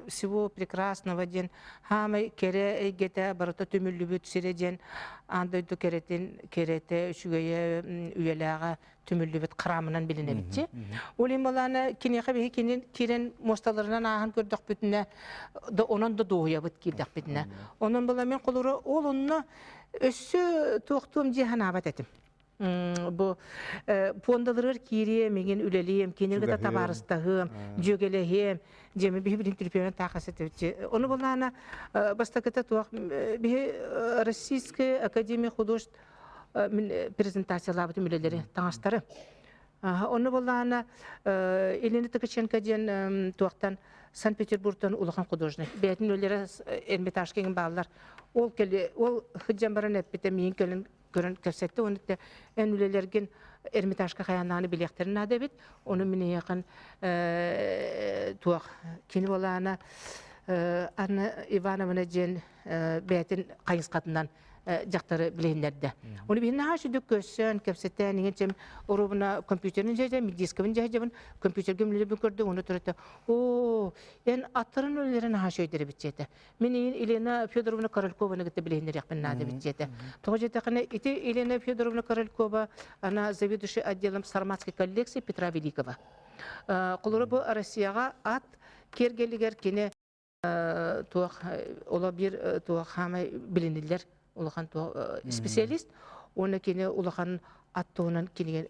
всего прекрасного ден хамы кере эйгете барыта түмүллүбүт сиреден андойду керете үчүгөйө үйелага түмүллүбүт кырамынан билине битчи. Олим баланы кинеха бии кирен мосталарынан ахан көрдөх бүтүнө да онон да дууя бит кирдек бүтүнө. Онон бала мен колору ол онно өссө токтум жиханабат этим. Bu pondalırır kiriye megen üleliyem, kenirgata tabarыстahım, jögelehim, jemi birbirinin türpüyen takasıt etçi. Onu bulana bastakata tuaq bir Российская академия художеств презентациялабыты müleleri taňaştary. Onu bulana Elena Tkаченко diyen tuaqtan Санкт-Петербургтан улахан художник. Бәтин өлері Эрмитаж кеген балалар. Ол хыджан баран әппете мейін көрін көрсетті. Оны да ән өлелерген Эрмитажға қаянағаны білектерін адабет. Оны мені яқын туақ кені болағына Анна Ивановна жен бәтин қайыз қатынан жақтары білейіндерді. Оны бейін наға жүдік көссен, көпсеттен, еңен орубына компьютерін жайжам, дисковын жайжамын, компьютерге мүлі көрді, оны тұрытты. Ен аттырын өлілері наға жойдері бітчеті. Мен Елена Федоровна Королькова гітті білейіндер яқпен нады бітчеті. Тоғы жеті қана, Елена Федоровна Королькова, она заведующий отделом Сарматской коллекции Петра Великого. Құлыры бұл Россияға ат кергелігер кені ола бір туақ хамай білінілер. Улахан специалист, оны кені улахан аттуынан келген.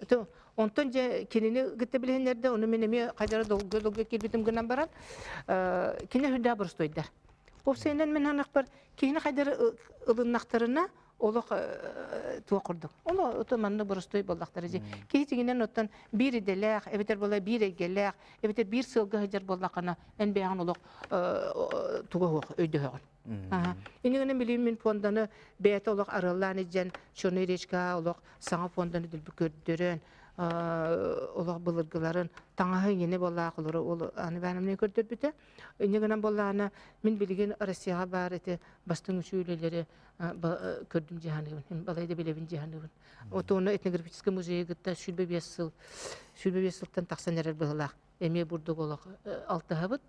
Онтон же кенені гітті білгендерді, оны менеме қайдары долғы келбетім гынан баран, кені хүдда бұрыстойдар. Ол сейінен мен анық бар, кені қайдары ылыннақтарына олық туа құрдық. Оны отыманны бұрыстой болдақтары же. Кейтігінен оттан бір иделәқ, әбетер бола бір егеләқ, әбетер бір сылғы хәжер болдақына ән бәян олық туға оқ, өйді оғын. Инегенен билим мен фонданы бәйт олық арыланы жан шоны речка олық саңа фонданы дүлбі көрдірін олық бұлырғыларын таңағы ені болла қылыры ол аны бәнімне көрдір біті. Инегенен болланы мен білген Россияға бар еті бастың үшейлелері көрдім жиғанығын, балайды білебін жиғанығын. Оны этнографический музей гітті шүлбе 5 сылттан тақсан әрір бұғылақ. Әме бұрдық олық 6 ғабыт.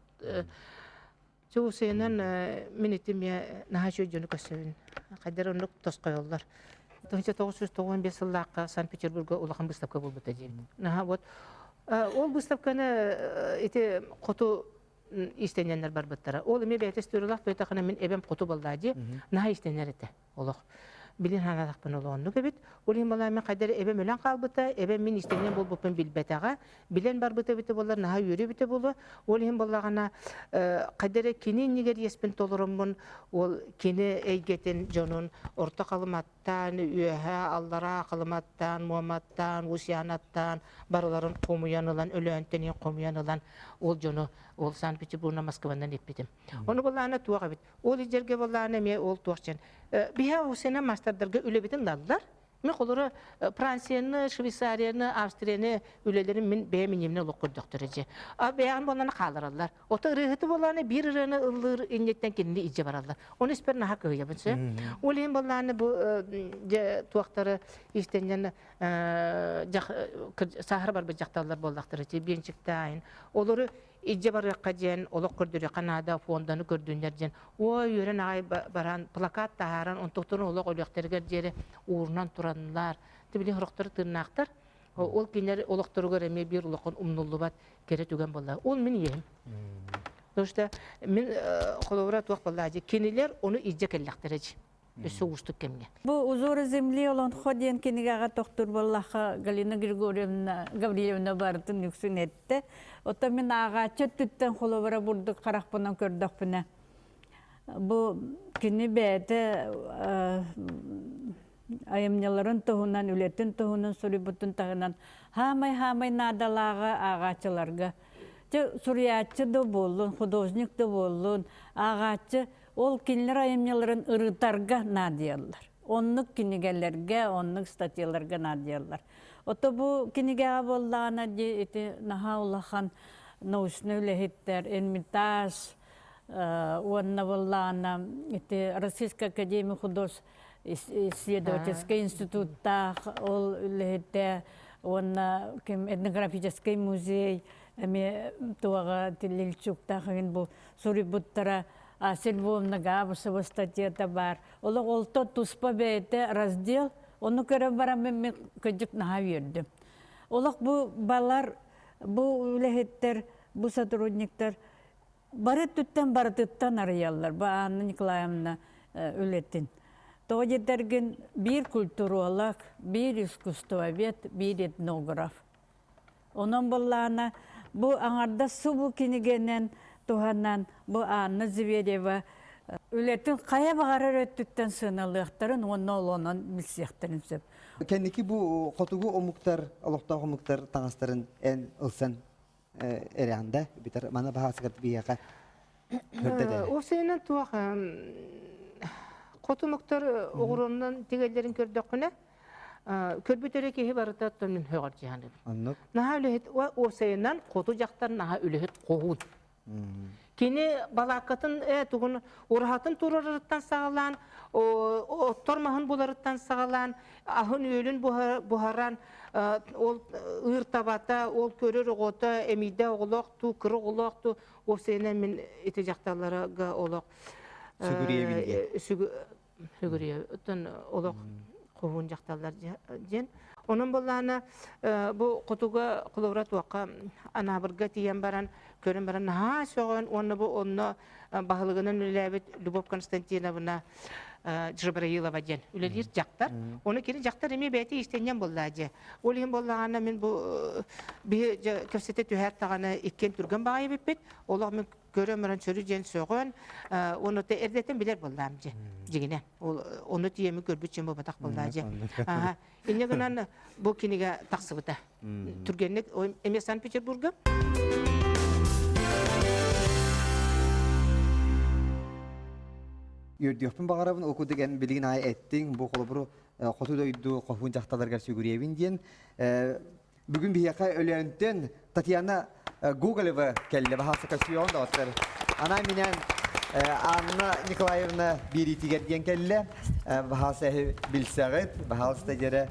Çoğu seyinen minnetim ya naha çocuğunu kösevin. Kadar onu tosqay ollar. 1995 yıllarda Sankt-Peterburg'a ulaqan выставка был бутадим. Наha вот. Ол выставканы эти қоту истененler бар буттара. Ол эме бәтестөрүлак тойтакына мен эбем қоту балдади. Наha истенер эте. Олақ. Билин ханадақпын олуанну кебет. Олин бала мен қайдар эбем өлен қалбыта, эбем мен истенен бол бұпын билбетаға. Билен бар бұта біті болар, наға үйрі біті болу. Олин балағана қайдар кені негер еспен толырымын, ол кені әйгетін жонын орта қалыматтан, үйәхә, аллара қалыматтан, муаматтан, усиянаттан, барыларын қомуянылан, өліәнтенен қомуянылан, ол жоны, ол Санкт-Петербургна Москвандан еппетім. Оны балағана туаға бет. Ол ежерге балағана ме ол туақчан. Биха Hüseyin'e masterlarga ülebitin dallar. Men kolları Fransiya'nı, Şveycariya'nı, Avstriya'nı ülelerin min beğenmeyimine lokurduk derece. Beğen bolana kaldırırlar. Ota rıhıtı bolana bir rığını ılır inyetten kendini iyice vararlar. Onu isper naha köyü yapınsa. Olayın bolana bu tuakları istenyen sahara bar bacaktarlar bollak derece. Birinçikte ayın. Oluru ижже барыққа ден, олық көрдірі қанада фонданы көрдіңдер ден. Ой, өрен ағай баран, плакат тағаран, онтықтырын олық өліктергер дері уырынан тұранылар. Тібілі құрықтары тырнақтар. Ол кейінер олықтырғыр әме бір ұлықын ұмнулы бат кере түген болды. Ол мен ем. Потому что мен қолауыра туақ болды. Кенелер оны ижже кәлләқтер әжі. Өсі ұштық кемге. Бұл узоры земли олон ходен кенегаға тоқтыр боллаға Галина Гаврилевна бардың үксін етті. Ота мен ағачы түттен қолауыра бұрды қарақпынан көрдіқпіне. Бұл кені бәді айымняларын тұғынан, үлетін тұғынан, сүрібітін тағынан хамай надалаға ағачыларға. Сүриятчы да болын, художник да болын, ағачы ол кинлер айымняларын ырытарға надиялар. Онлық кинегелерге, онлық статьяларға надиялар. Ото бұл кинегеға боллағына наға олақан научный үлехеттер, Эрмитаж, онна боллағына Российская академия художеств исследовательский институтта ол үлехеттер, онна этнографический музей, туаға Тилильчуктағын бұл Сурибуттара Сильвовнага бұсығы статьята бар. Олық олты тұспа бәйті раздел, оны көрі барамын мен көдік наға вердім. Олық бұл балар, бұл үлехеттер, бұл сотрудниктер бары түттен арыялар. Бұл Анна Николаевна үлетін. Тоғы жетерген бір культуролог, бір искусствовед, бір этнограф. Onun bollana bu anarda subu kinigenen tuhannan bu Anna Zvereva ületin kaya bağırır öttükten sığınalıqtарын onun olanın bilsiyaktarın söp. Kendiki bu kotugu omuktar, aloqta omuktar tanasların en ılsan eranda biter. Mana bahasıkat bir yaka. O senin tuğ kotumuktar uğrundan tigellerin kördüğüne körbütörü kehi barıta tönün höğür cihanı. Anlık. Naha ülehet o seyinden kotu jaktan naha ülehet qoğun. Kini balakatın tuğun urhatın turarıttan sağlan, ottormahın bularıttan sağlan, ahın ölün buharan, ol ırtabata, ol körür oğota, emide oğloq tu, kırı oğloq tu, o seyinden min eti jaktallara oğloq. Sügürüye bilge. Sügürüye, ötün oğloq. Qoğun jaktallar jen. Onun bollana bu kutuga kuluvrat waqa anabırga tiyan baran körün baran ha soğun onu bu onu bahalığının ülebet Lubov Konstantinovna Jibrilova jen. Üledir jaktar. Onu kiri jaktar emi beti istenyen bollaje. Olim bollana men bu bir kösete tüher tağana ikken turgan bağı bipet. Ola men görümürün sörü jen soğun onu te erdeten biler bollamje. Jigine. Onu tiyemi görbüçen bu batak bollaje. Aha. İnne günan bu kiniga taksıbıta. Türgenlik emi Sankt Peterburg'a. Yördüğün bağırabın okudu gen bilgin ay ettin bu koluburu kotu doydu kohun jaktalarga sügüriyevin diyen. Bugün bir yaka ölüyöntün Tatiana Google'va kelle bahası kasyon da otlar. Ana minen Anna Nikolaevna bir itiger diyen kelle bahası bilsağıt bahası da jere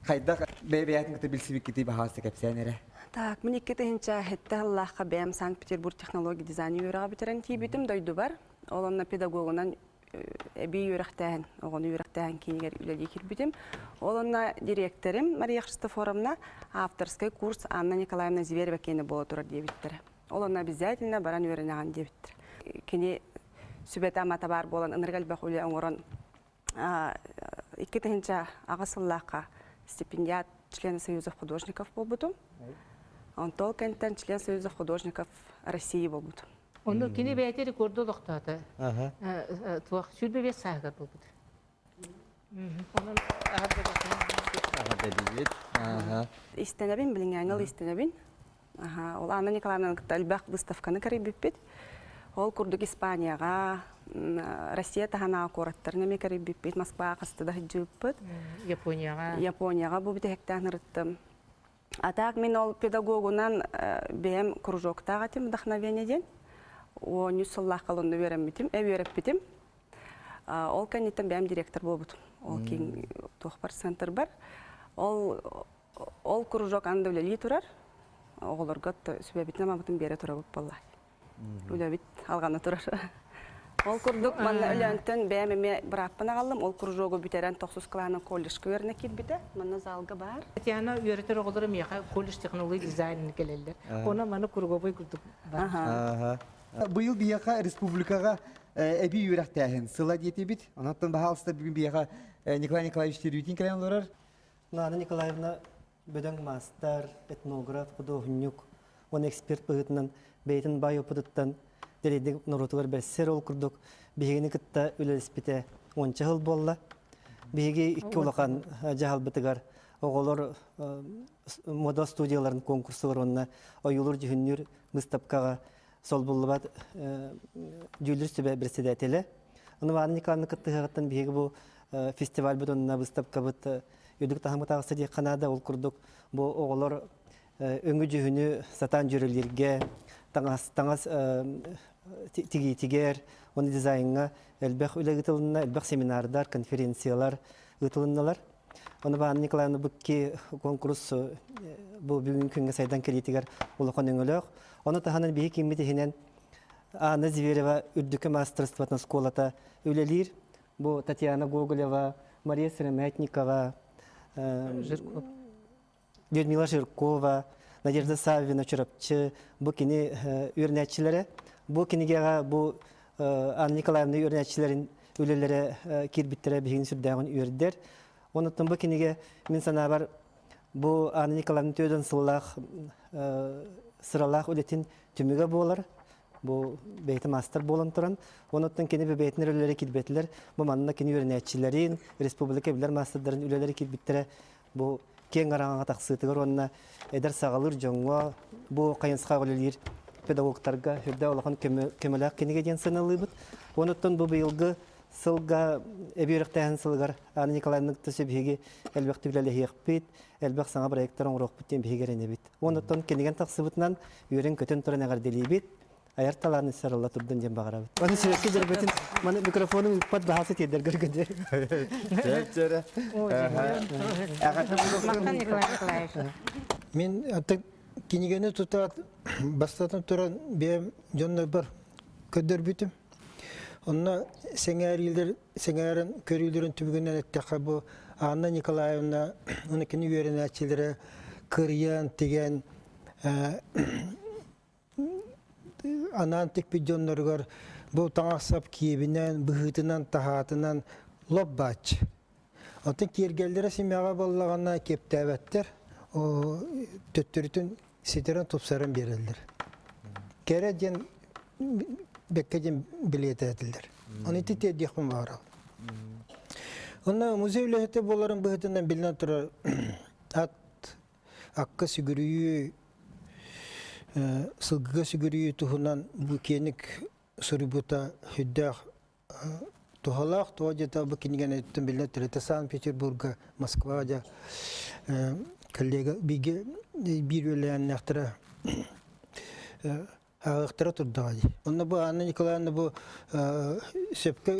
kaydak bebeyatın kıtı bilsibik kiti bahası kepsenere. Так, мен иккете хинча хетте Аллахка бәм Санкт-Петербург технология дизайны үйрәгә битерән тибитим дойду бар. Оланна педагогынан би үйрәктән, огын үйрәктән кийгәр үләли кирбитим. Оланна директорым Мария Христофоровна авторский курс Анна Николаевна Зверева кене була турар дебиттер. Оланна обязательно баран үйрәнәгән дебиттер. Кене сүбәтә мата бар болан энергал бак үлә оңорон иккете хинча агасыллакка стипендиат члена Союза художников болбутум. Он толкантан член Союза художников России болбут. Onu kini beyteri kurdu loktata. Tuaq sürdü ve sahgar buldu. Onun İstenebin bilingängel istenebin. Ol Anna Николаевна Талбак выставканы карып биппит. Ол курдук Испанияга, Россия тахана кораттарына карып биппит. Москва кастыда хыжыппыт. Японияга бу битектен ырыттым. Атак мен ол педагогунан бем кружоктага тем вдохновениеден. О нюсаллах калынды берем битим, береп битим. Ол каниттен бем директор болбут. Ол кин тохпар центр бар. Ол кружок анда үлели турар. оголоргот сүбәбитне мамытын бере турабык болла. Үләбит алганы турар. Ол курдук манна үләнтен бәмеме браппана калдым. Ол кружогы битерен 9 классын колледжга берне кирбите. Манна залга бар. Татьяна үйрәтер оғылыры мияқа колледж технология дизайнын келелдер. Она маны круговой күрдік бар. Быйыл бияқа республикаға әбей үйрәқтәхін сыла деті бит. Онаттан бағалысты бүгін бияқа Николай Николаевич Терютин кәлем оларар. Нана Николаевна бөдөң мастер, этнограф, художник, он эксперт бұғытынан бейтін бай опыдыттан дәрейді нұрутылар бәссер ол күрдік. Бейгені күтті өлеліспеті 10 жыл болла. Бейге 2 олақан жағал бітігар. Оғылар мода студияларын конкурсылар онына ойылыр жүхіннер мұстапқаға сол болыбат жүлдір сөбе бірседі әтелі. Оны Нана Николаевна күттіғаттан бейге бұл фестиваль бұд онына мұстапқа бұд өдік тағымы тағысы дей қанада ол күрдік. Бұл оғылар өңі жүхіні сатан жүрілерге таңас тигер, оны дизайнға әлбәқ үлі ғытылынна, әлбәқ семинардар, конференциялар ғытылынналар. Оны Нана Николаевна бүкке конкурс бұл бүгін күнге сайдан келетігер олықын өңіліғ. Оны тағанын бейі кемметі хенен Анна Зверева үрдікі мастерствотын сколата өлелер. Бұл Татьяна Гоголева, Мария Сереметникова, Людмила Жиркова, Надежда Савина, Чурапчы, бұл кені өрнәтшілері. Бұл кенегеға бұл Анна Николаевна өрнәтшілерін өлелері кербіттері бігін сүрдәғын өрдер. Онытын бұл кенеге мен сана бар бұл Анна Николаевна төйден сыралақ өлетін түмігі болар. Бұл бейті мастер болын тұран. Онытын кені бейтінер өлелері кербеттілер. Бұл манына кені өрнәтшілерін, республика білер мастердарын өлелері кербеттері бұл кен қараңға тақсытығыр. Онына әдір сағалыр жоңға бұл қайынсыға өлелер педагогтарға хүрді олаған көміләк кенеге ден сынылы бұд. Онытын бұл бейілгі сылға әбейріктәйін сылғар Анна Николаевның түсі бейге әлбәқ түбіләлі еқпет, әлбәқ саңа проекттарын ұрақ бүттен бейгеріне бет. Онытын кенеген тақсы бұтынан үйрен көтін тұрын әғар делей бет, аяр таларны сарылла тұрдың ден бағара бет. Оны сөйекке жүрбетін, маны микрофоның ұлпат бағасы тедер көргендер. Мен кенегені тұтат бастатын тұран бейім жонна бар көдір бүтім. Онна сәңәрін көрілдерін түбігінен әттіқі бұл Анна Николаевна, оны кені өрін әтшілері кыриян деген анан текпет жонларығар бұл таңақсап кейбінен, бұғытынан, тағатынан лоб бач. Отын кергелдері семяға болағана кепті әвәттер, төттірітін сетерін тұпсарын берілдір. Кәрі ден бәккәден білет әділдір. Оны тет едекпін бағыра. Оны музейлі боларын бұғытынан білінен тұрар ат, аққа сүгірүйі, сылғыға сүгірүйі тұхынан бұл кенік сұрыбыта хүддәқ тухалақ, туа жета бұл кенеген әйттім білінен тұрар. Санкт-Петербурга, Москвада, коллега биге bir ölen nahtara ağıqtıra turdağı. Onda bu Anna Nikolaevna bu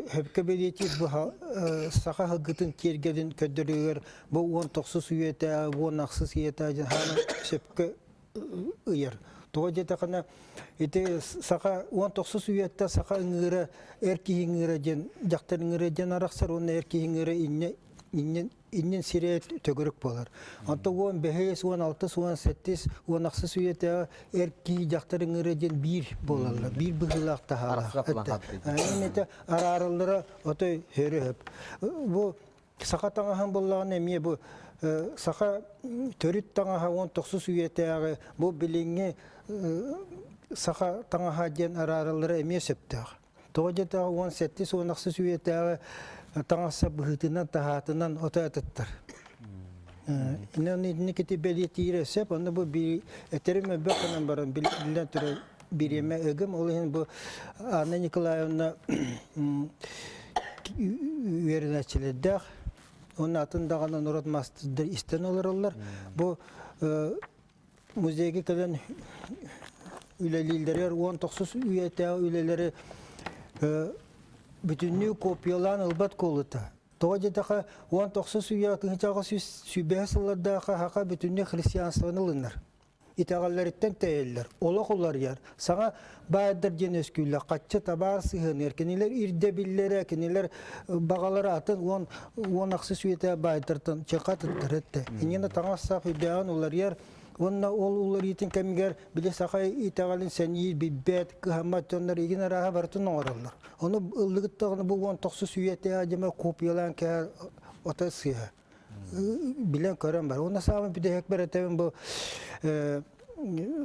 hepke belirti bu saha hıgıtın kergedin ködürüyor. Bu 19 üyete, bu naqsız üyete hanı hepke ıyır. Doğaceta kana ite saha 19 üyete saha ıngıra erkeği ıngıra jen jaktar ıngıra jen araqsar onu erkeği ıngıra innen sire tögürük bolar. Anta on 5, 16, 17, 16 üyete erkeği jaktar ıngıra jen bir bolarlar. Bir bıgılaq tahala. Ete ararıllara oto hörü hep. Bu saha tağahan bollağın emiye bu saha törüt tağaha 19 üyete bu bilingi saha tağaha jen ararıllara emiye septağ. Doğaceta 17, 16 üyete tağasa bıhıtından, tahatından ota atıttır. İnanın ki belirtiyle sep, onda bu bir eterime bakınan barın bilen türü birime ögüm olayın bu Anna Nikolaevna üyerineçilerde onun atındağına Nurat Master'dır isten olurlar. Bu müzeye kalan üyelileri 19 üyete üyeleri bütünlüğü kopyalan ılbat koluta. Doğacadağı 19 üye kıncağı sübeh sıllardağı haka bütünlüğü Hristiyanslığını alınır. итагалларыттан тәйеллер, олақ олар яр. Саңа байдар жен өскүйлі, қатчы табар сығыныр, кенелер ирдебиллері, кенелер бағалары атын, он ақсы сүйеті байдыртын, чықа тұттырытты. Инені таңас сақы бәғын олар яр, онна ол улар итин кемигер биле сақай итагалын сен ир биббет кыхамат жондар игин араға бартын оңаралар. Оны ыллыгыттағыны бұл он тоқсы сүйеті ажыма копиялан кәр ота сыға. Билен көрен бар. Оны сағын биде хек бар әтәбін бұл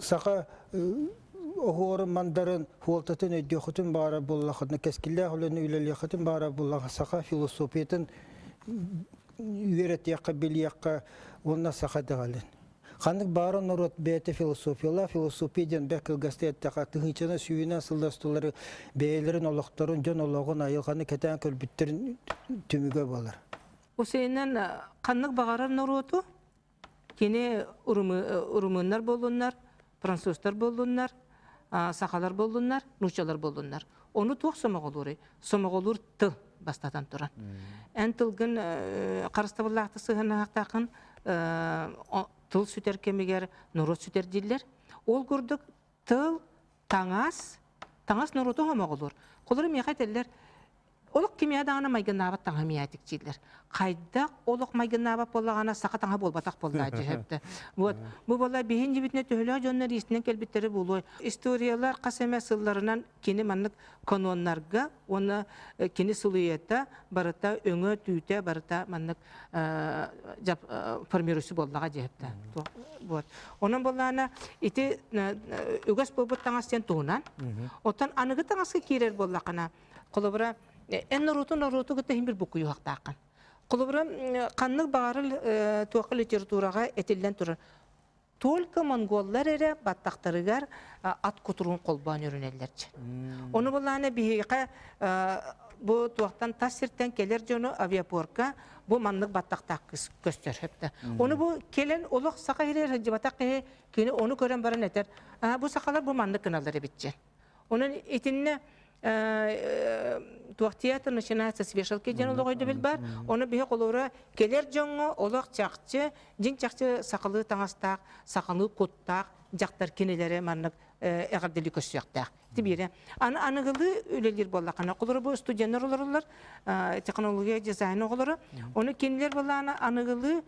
сақа оғыры мандарын хуалтатын өйдеқытын бара боллақытын, кәскілі ғылын үйлелеқытын бара боллаға сақа философиятын үйерет яққа, бел яққа онына сақа дағалын. Қандық бары нұрот бәйті философиядан бәк кілгасты әттіға тұхынчаны сүйінен сылдастылары бәйлерін олықтарын, жон олығын айылғаны кәтен көлбіттерін түміге болар. Осыйынан қандық бағарар нұроту, кені ұрымынлар болуынлар, француздар болуынлар, сақалар болуынлар, нұшалар болуынлар. Оны тоқ сомақ олыры. Сомақ олыр тыл бастатан тұран. Ән тылғын қарыстабылақты сығына ақтақын тыл сүтер кемегер, нұрот сүтер дейлер. Ол көрдік тыл, таңас нұроту ғамақ олыр. Қолыры меқайт әлілер, олық кемеядағына майгынабат таңа миятик дейлер. Қайдақ олық майгынабат болағана сақа таңа болбатақ болды әжепті. Бұл бола бейін жебітіне төхілі жонлар естінен кәлбеттері болуы. Историялар қасеме сылларынан кені маннық канонларға, оны кені сылуетті барыта өңі түйте барыта маннық формирусы болуға жепті. Оның болағына еті үгіс болбыт таңастен туынан, оттан анығы таңасқа керер болағына қолыбыра ән нұруту күтті бір бұқы юақтақын. Қолыбыра қанның бағарыл туақы литератураға әтелден тұрыр. Только монголлар әрі баттақтарығар ат құтыруын қолбан өрінелерді. Оны болағына бейіға бұл туақтан тас сірттен келер жоны авиапорка бұл манның баттақтақ көстер. Оны бұл келен олық сақа ерер жібатақ кені оны көрен барын әтер. Бұл сақалар бұл манның кыналары бітчен. Оның етініне туақтиятыр начинается с вешалки ден олық өйді біл бар. Оны бейі қолуыра келер жоңы олық чақчы, жин чақчы сақалы таңастақ, сақалы көттақ, жақтар кенелері манның әғардели көсіяқтақ. Тибире. Анығылы өлелер болақана. Қолыры бұл студенттер оларылар, технология дизайн олары. Оны кенелер болағана анығылы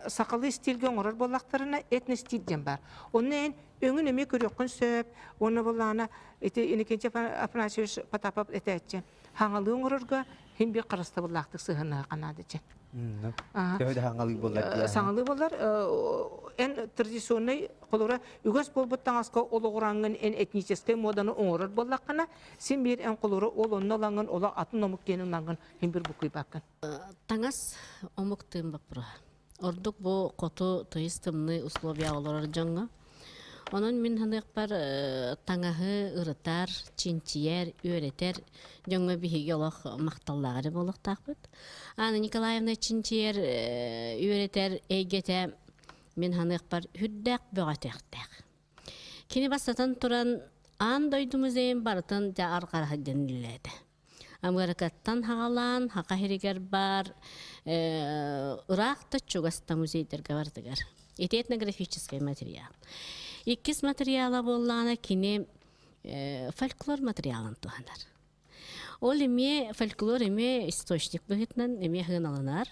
сақалы стилге оңырар болақтарына этно стилден бар. Оны өңін өме көріқін сөп, оны болағана енекенше Афанасьевич Потапов әтәтчен. Хаңалы оңырырға хем бір қарысты болақтық сығына қанады чен. Саңалы болар, ән традиционный қолыра үгіс болбыттан асқа олығыраңын ән этнический моданы оңырыр болаққана, сен бір ән қолыра ол онын олаңын, ола атын омықкенің лаңын хем бір бұқый бақын. Таңас омықтың бақ бұра. Ордық бұл қоту тұйыстымны условия олар жаңға. Onun min hanık par tаңағы ырытар, чинчиер, öğreter, жаңа биһиге олох макталлары болук тақпыт. Анна Николаевна чинчиер öğreter, эйгете min hanık par хүддәк бөгәтәктәк. Кини бастатан туран ан дойдумузейн бартын да арқараға дениледі. Америкаттан хағалан, хақахиригер бар, Иракта чугаста музейдерге бардыгар. Это этнографический материал. Иккис материала боллана кини фольклор материалын туганар. Ол эме фольклор эме источник быгытнан эме хыналанар.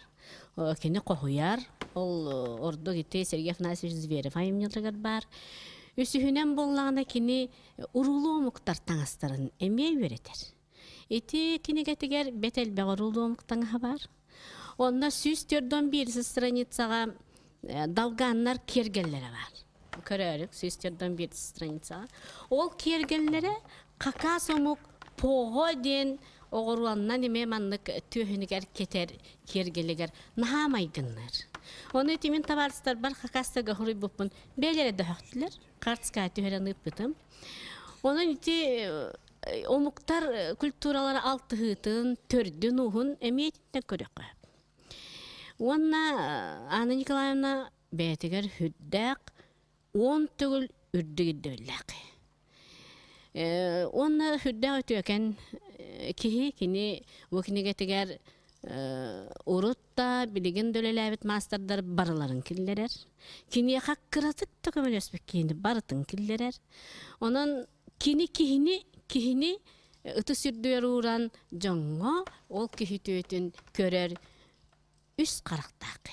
Кини кохуяр. Ол ордо гите Сергей Афанасьевич Зверев айымнылыгар бар. Үсүхүнен боллана кини урулуу муктар таңастарын эме үйретер. Эти кинегетигер бетел бегорулуу муктаңа бар. Онда сүстөрдөн бирisi страницага далганнар кергеллери бар. Көрөрүк сүстөрдөн бирisi страницага. Ол кергеллери кака сомук пого ден огоруаннан эме маннык түйөнүгер кетер кергелигер нахамайгыннар. Оны тимин табарыстар бар какастага хуруй буппун белере дөктүлөр. Картска түйөрөнүп бытым. Онун ити омуктар культуралары алтыгытын төрдүн ухун эмиеттен көрөк. Онна Анна Николаевна бәтігер хүддәк 10 түгіл үрдігідділік. Онна хүддәк өтіөкен кихи кини өкінігетігер урутта билеген дөлеләбит мастердар барыларын киллерер. Кини хаккыратык та көмөлөспек кини барытын киллерер. Онон кихини ыты сүрдүер уран жоңго ол кихитөтүн көрөр үс карактакы.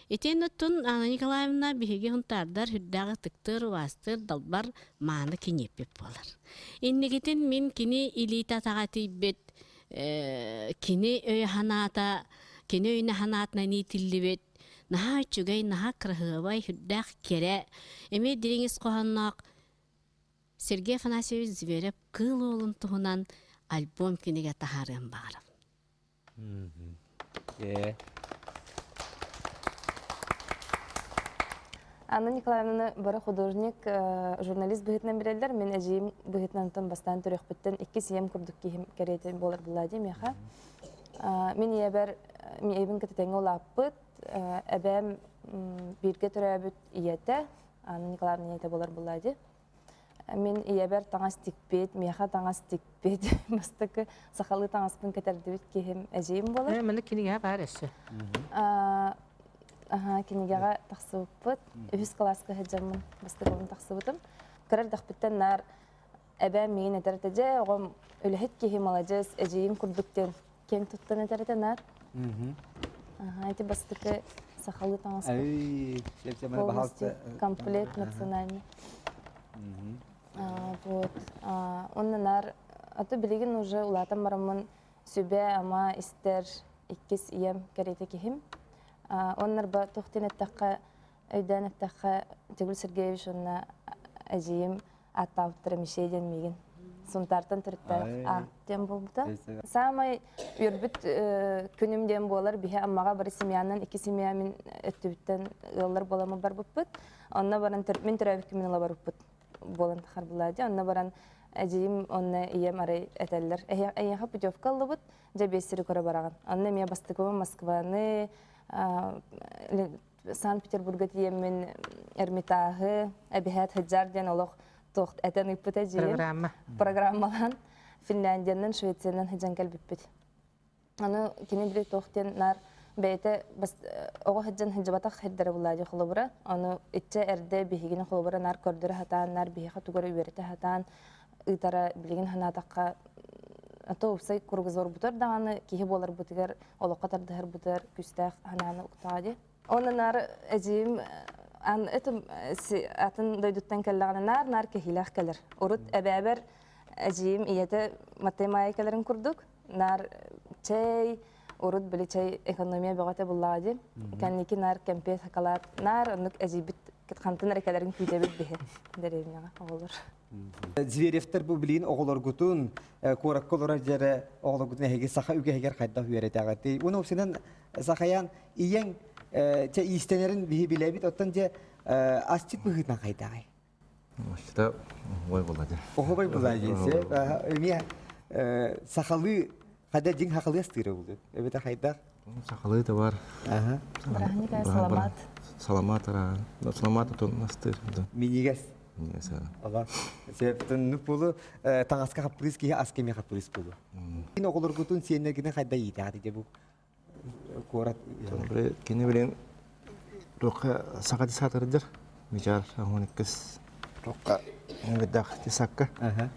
Этеннотун Анна Николаевна биһиги хунтардар хүрдәгы тыктыр вастыр далбар мааны кинеппеп болар. Иннегитин мин кини илита тагатыйбет кини өй ханата кини өйне ханатна нитиллибет наха чугай наха крахыбай хүрдәк кере эме дириңиз коханнак Сергей Афанасьевич Зверев кыл олун туһунан альбом кинеге тахарын багарып. Анна Николаевна бары художник, журналист быһытынан билелер, мен әжейім быһытынан тон бастан төрөкпүттен 2 сием курдук кийим керети болар буллади меха. Мен ебер эбин кететеңе олаппыт, әбәм бирге төрөбүт иете, Анна Николаевна иете болар буллади. Мен ебер таңас тикпет, меха таңас тикпет, бастыкы сахалы таңаспын кетердибит кийим әжейім болар. Мен кинеге бар эше. Кинегега тахсыбыппыт, 3 класска хаджамын, бастыгымын тахсыбытым. Кырар дахпыттан нар әбәм мейін әтәртәже, оғым өліхет кейі малажыз, әжейім күрдіктен кен тұттан әтәрті нар. Әйті бастықы сақалы таңыз полностью комплект национальный. Онны нар, аты білеген уже улатан барамын сөбе ама істер 2 ием кәреті кейім. Оннар ба тухтин эттакка өйдөн эттакка Тигул Сергеевич онна ажиим аттауттыра мишеден миген. Сунтартан түрттәк аттен болбута. Самай үрбүт күнүмден болар бихе аммага бары семьянан 2 семья мен өттүбүттен ыллар боламы бар буппут. Онна баран мен төрөбүк мен ала баруппут. Болан тахар булади. Онна баран ажиим онна ием арай этеллер. Эйяха путевка алыбыт, жабесири көрө бараган. Онна мен бастыкыбы Москваны Санкт-Петербурга тиеммен Эрмитагы, әбихәт хаджарден олық тоқт әтен үппіт әжейім. Программалан Финляндиянын, Швециянын хаджан кәлбіппіт. Аны кені білі тоқтен нар бәйті оғы хаджан хаджабатақ хәддері бұлады құлыбыра. Аны үтче әрді бігігіні құлыбыра нар көрдірі хатан, нар бігіға түгірі үйерті хатан, ұйтара білігін ханатаққа ато усай кургузор бутар даганы кихи болар бутигер олоқа тардыгар бутар күстәк хананы уктади. Оннар әжим ан этим атын дойдуттан келлаганы нар кихилах келер. Урут әбәбер әжим иете математикаларын курдук. Нар чей урут били чей экономия багата буллади. Канники нар кемпес хакалат нар онук әжибит кытхантын рекаларын күйтебит бихе. Деревняга олар. Зверевтер бу билин оголор гутун коракколора жере оголор гутун хеге саха үге хегер кайда хүеретагати. Уну сенен сахаян иен те истенерин бихи билебит оттан же астик быгытна кайдагай. Ошта ой болады. Охобай булади се. Мия сахалы када жин хакылы стыры булду. Эбете кайда? Сахалы да бар. Брахника саламат. Саламат ара. Саламат тон настыр. Минигес. Ага. Септен нупулу таңаска каприс ки аскеме каприс булу. Ин оголор гутун сенергине кайда итати де бу. Корат. Кене билен тока сагати сатырдыр. Мижар амоникс тока эвдах тисакка. Ага.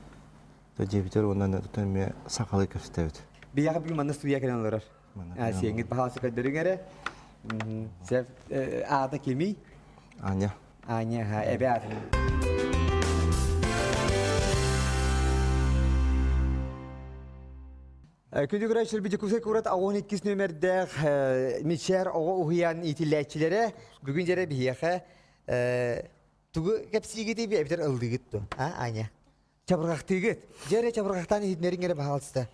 Тоҗебитер оннан тутан ме сакалы көстәбит. Бияга бил манна студия келенлер. Сеңгит бахасы кадырынгере. Сеп ада кеми? Аня. Аня ха эбят. Күндү көрәшер бите күсә күрәт 12 нөмердә мичәр ого уян итилләчләре бүген җәре бияха тугы кепсиге дип әбитер ылдыгыт то. Аня. Чабыргактыгыт. Җәре чабыргактан итнериңгә баһалсты.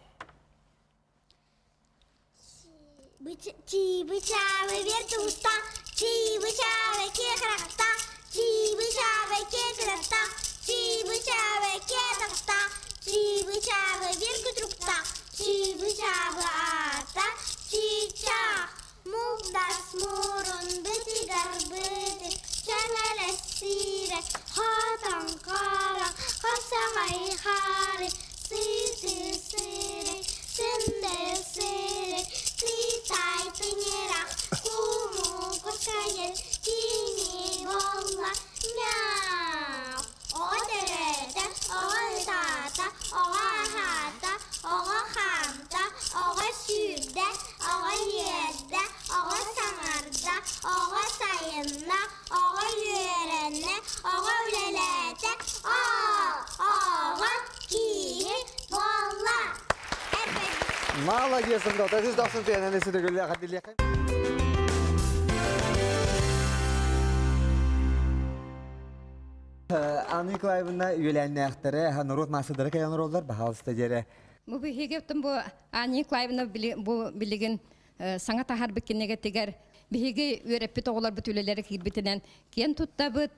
Бычавы вертуста, бычавы кехрахта, бычавы кехрахта, бычавы кехрахта, бычавы веркутрукта, бычавы ата, чичах, мугдас мурун бити гарбыты, чанелес сирек, хатан кара, хасамай хари, сыры, сынде сырек, Молодец, Антон. Siz dostum teyenen esine gölle akadiliyek. Anna Nikolaevna üyelenne aktarı, narod masıdara kayan rollar bahalısında jere. Bu bihiге bu Anna Nikolaevna bu bilgin sana tahar bikinege tiger bihiге öğretip oğlar bütüleleri kirbitinden kiyen tuttabıt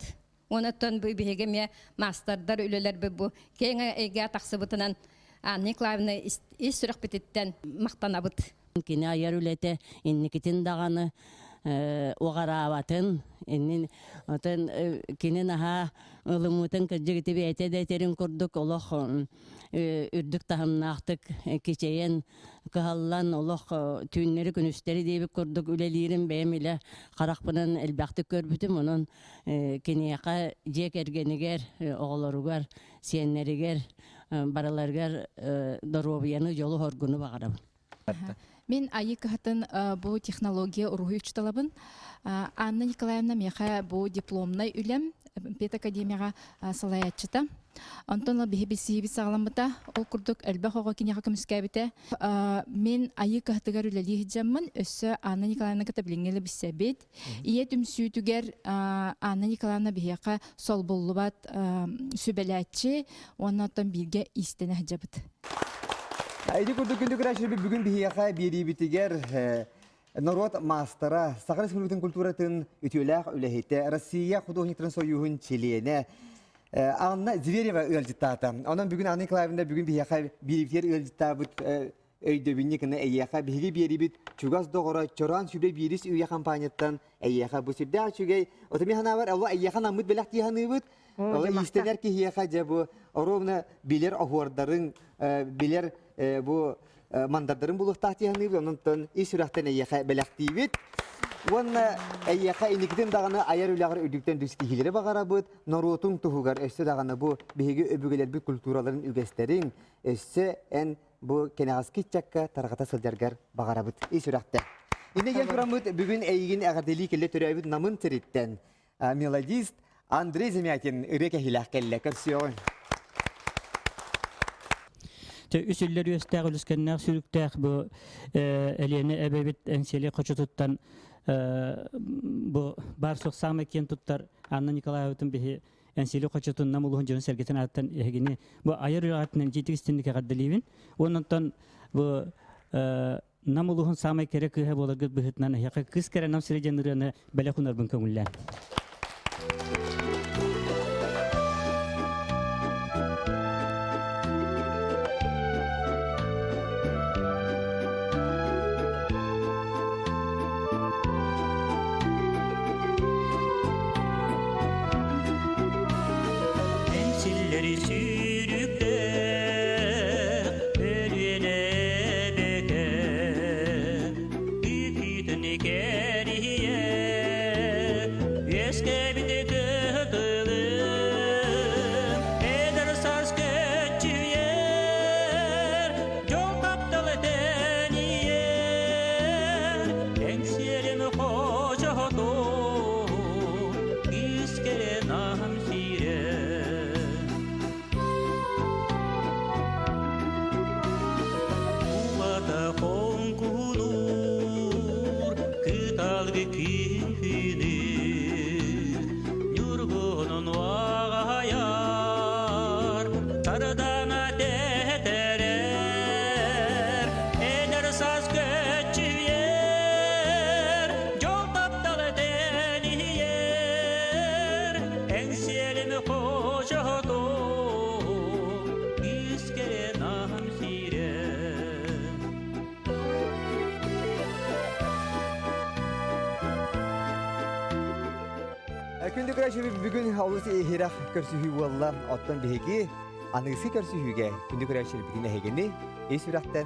onattan bu bihiге me masterlar üleler bu kiyen ege taksıbıtınan Anna Nikolaevna iş sürek bititten maqtanabıt. Kine ayar ülete innikitin dağını oğaravatın innin otan kine naha ılımıtın kıcıgıtı beyte de terin kurduk oloq ürdük tahımnaqtık keçeyen kıhallan oloq tüynleri günüsteri deyip kurduk ülelirin beyim ile qaraqpının elbaqtık körbütüm onun kineyaka jek ergeniger oğlarugar siyenleriger baralargar dorobiyanı yolu horgunu bağırabın. Мен айы кахатын бу технология уруху учталабын. Анна Николаевна меха бу дипломнай үлем Пет Академияга салаятчыта. Антон бихи сагаламбыта ол курдук элбе хого кинеха көмүскәбите. Мен айы кахтыгар үлели хиджаммын. Өссө Анна Николаевна ката билингеле бисебит. Ие түмсүтүгер Анна Николаевна бихияка сол боллубат сүбеләтчи. Оннан бирге истене хиджабыт. Aydı kurduk gündük raşır bugün bir hiyaka biri bitiger narod mastera Sakar Respublika'nın kulturatın ütülah ülehite Rusya hudojniklerin soyuhun Çiliyene Anna Zvereva ölcüttata. Onun bugün Anna Nikolaevna bugün bir hiyaka biri bitiger ölcüttabıt öydöbünlüküne eyyaka biri bit çugaz doğru çoran sübre biris üye kampanyattan eyyaka bu sürde çugay otami hana var Allah eyyaka namut belak dihanı bit Allah istener ki hiyaka jabu orovna bilir ahordarın bilir bu mandarların buluq tahtiyanı onundan iş sürahtan eyyaka belaktivit. Ona eyyaka inikiden dağına ayar ülağır ödükten düstihilere bağarabıt. Narotun tuhugar össe dağına bu bihigi öbügeler bir kulturaların ügesterin össe en bu kenağızki çakka tarağata sıldergar bağarabıt. İş sürahtan. Yine gel kuramıt bugün eygin ağadeli kelle türevit namın teritten. Melodist Andrei Zemyatin üreke hilah kelle karsiyon. Üsülleri östəğ ülüskənlər sürüktəq bu eliyeni ebebit enseli qoçututtan bu bar soqsam eken tuttar Anna Nikolaevit'in bihi enseli qoçutun namuluhun jön sergetin attan egini bu ayar atından jitistinlik qaddalibin ondan bu namuluhun samay kerek kıha bolagıt bihitnan yaqa kız kere nam sirejenlerine belakunar bun köngüllen. Gündük raşır bugün havlusu hirak körsühü valla attan bihegi anısı körsühüge gündük raşır bugün ehegeni iyi sürattan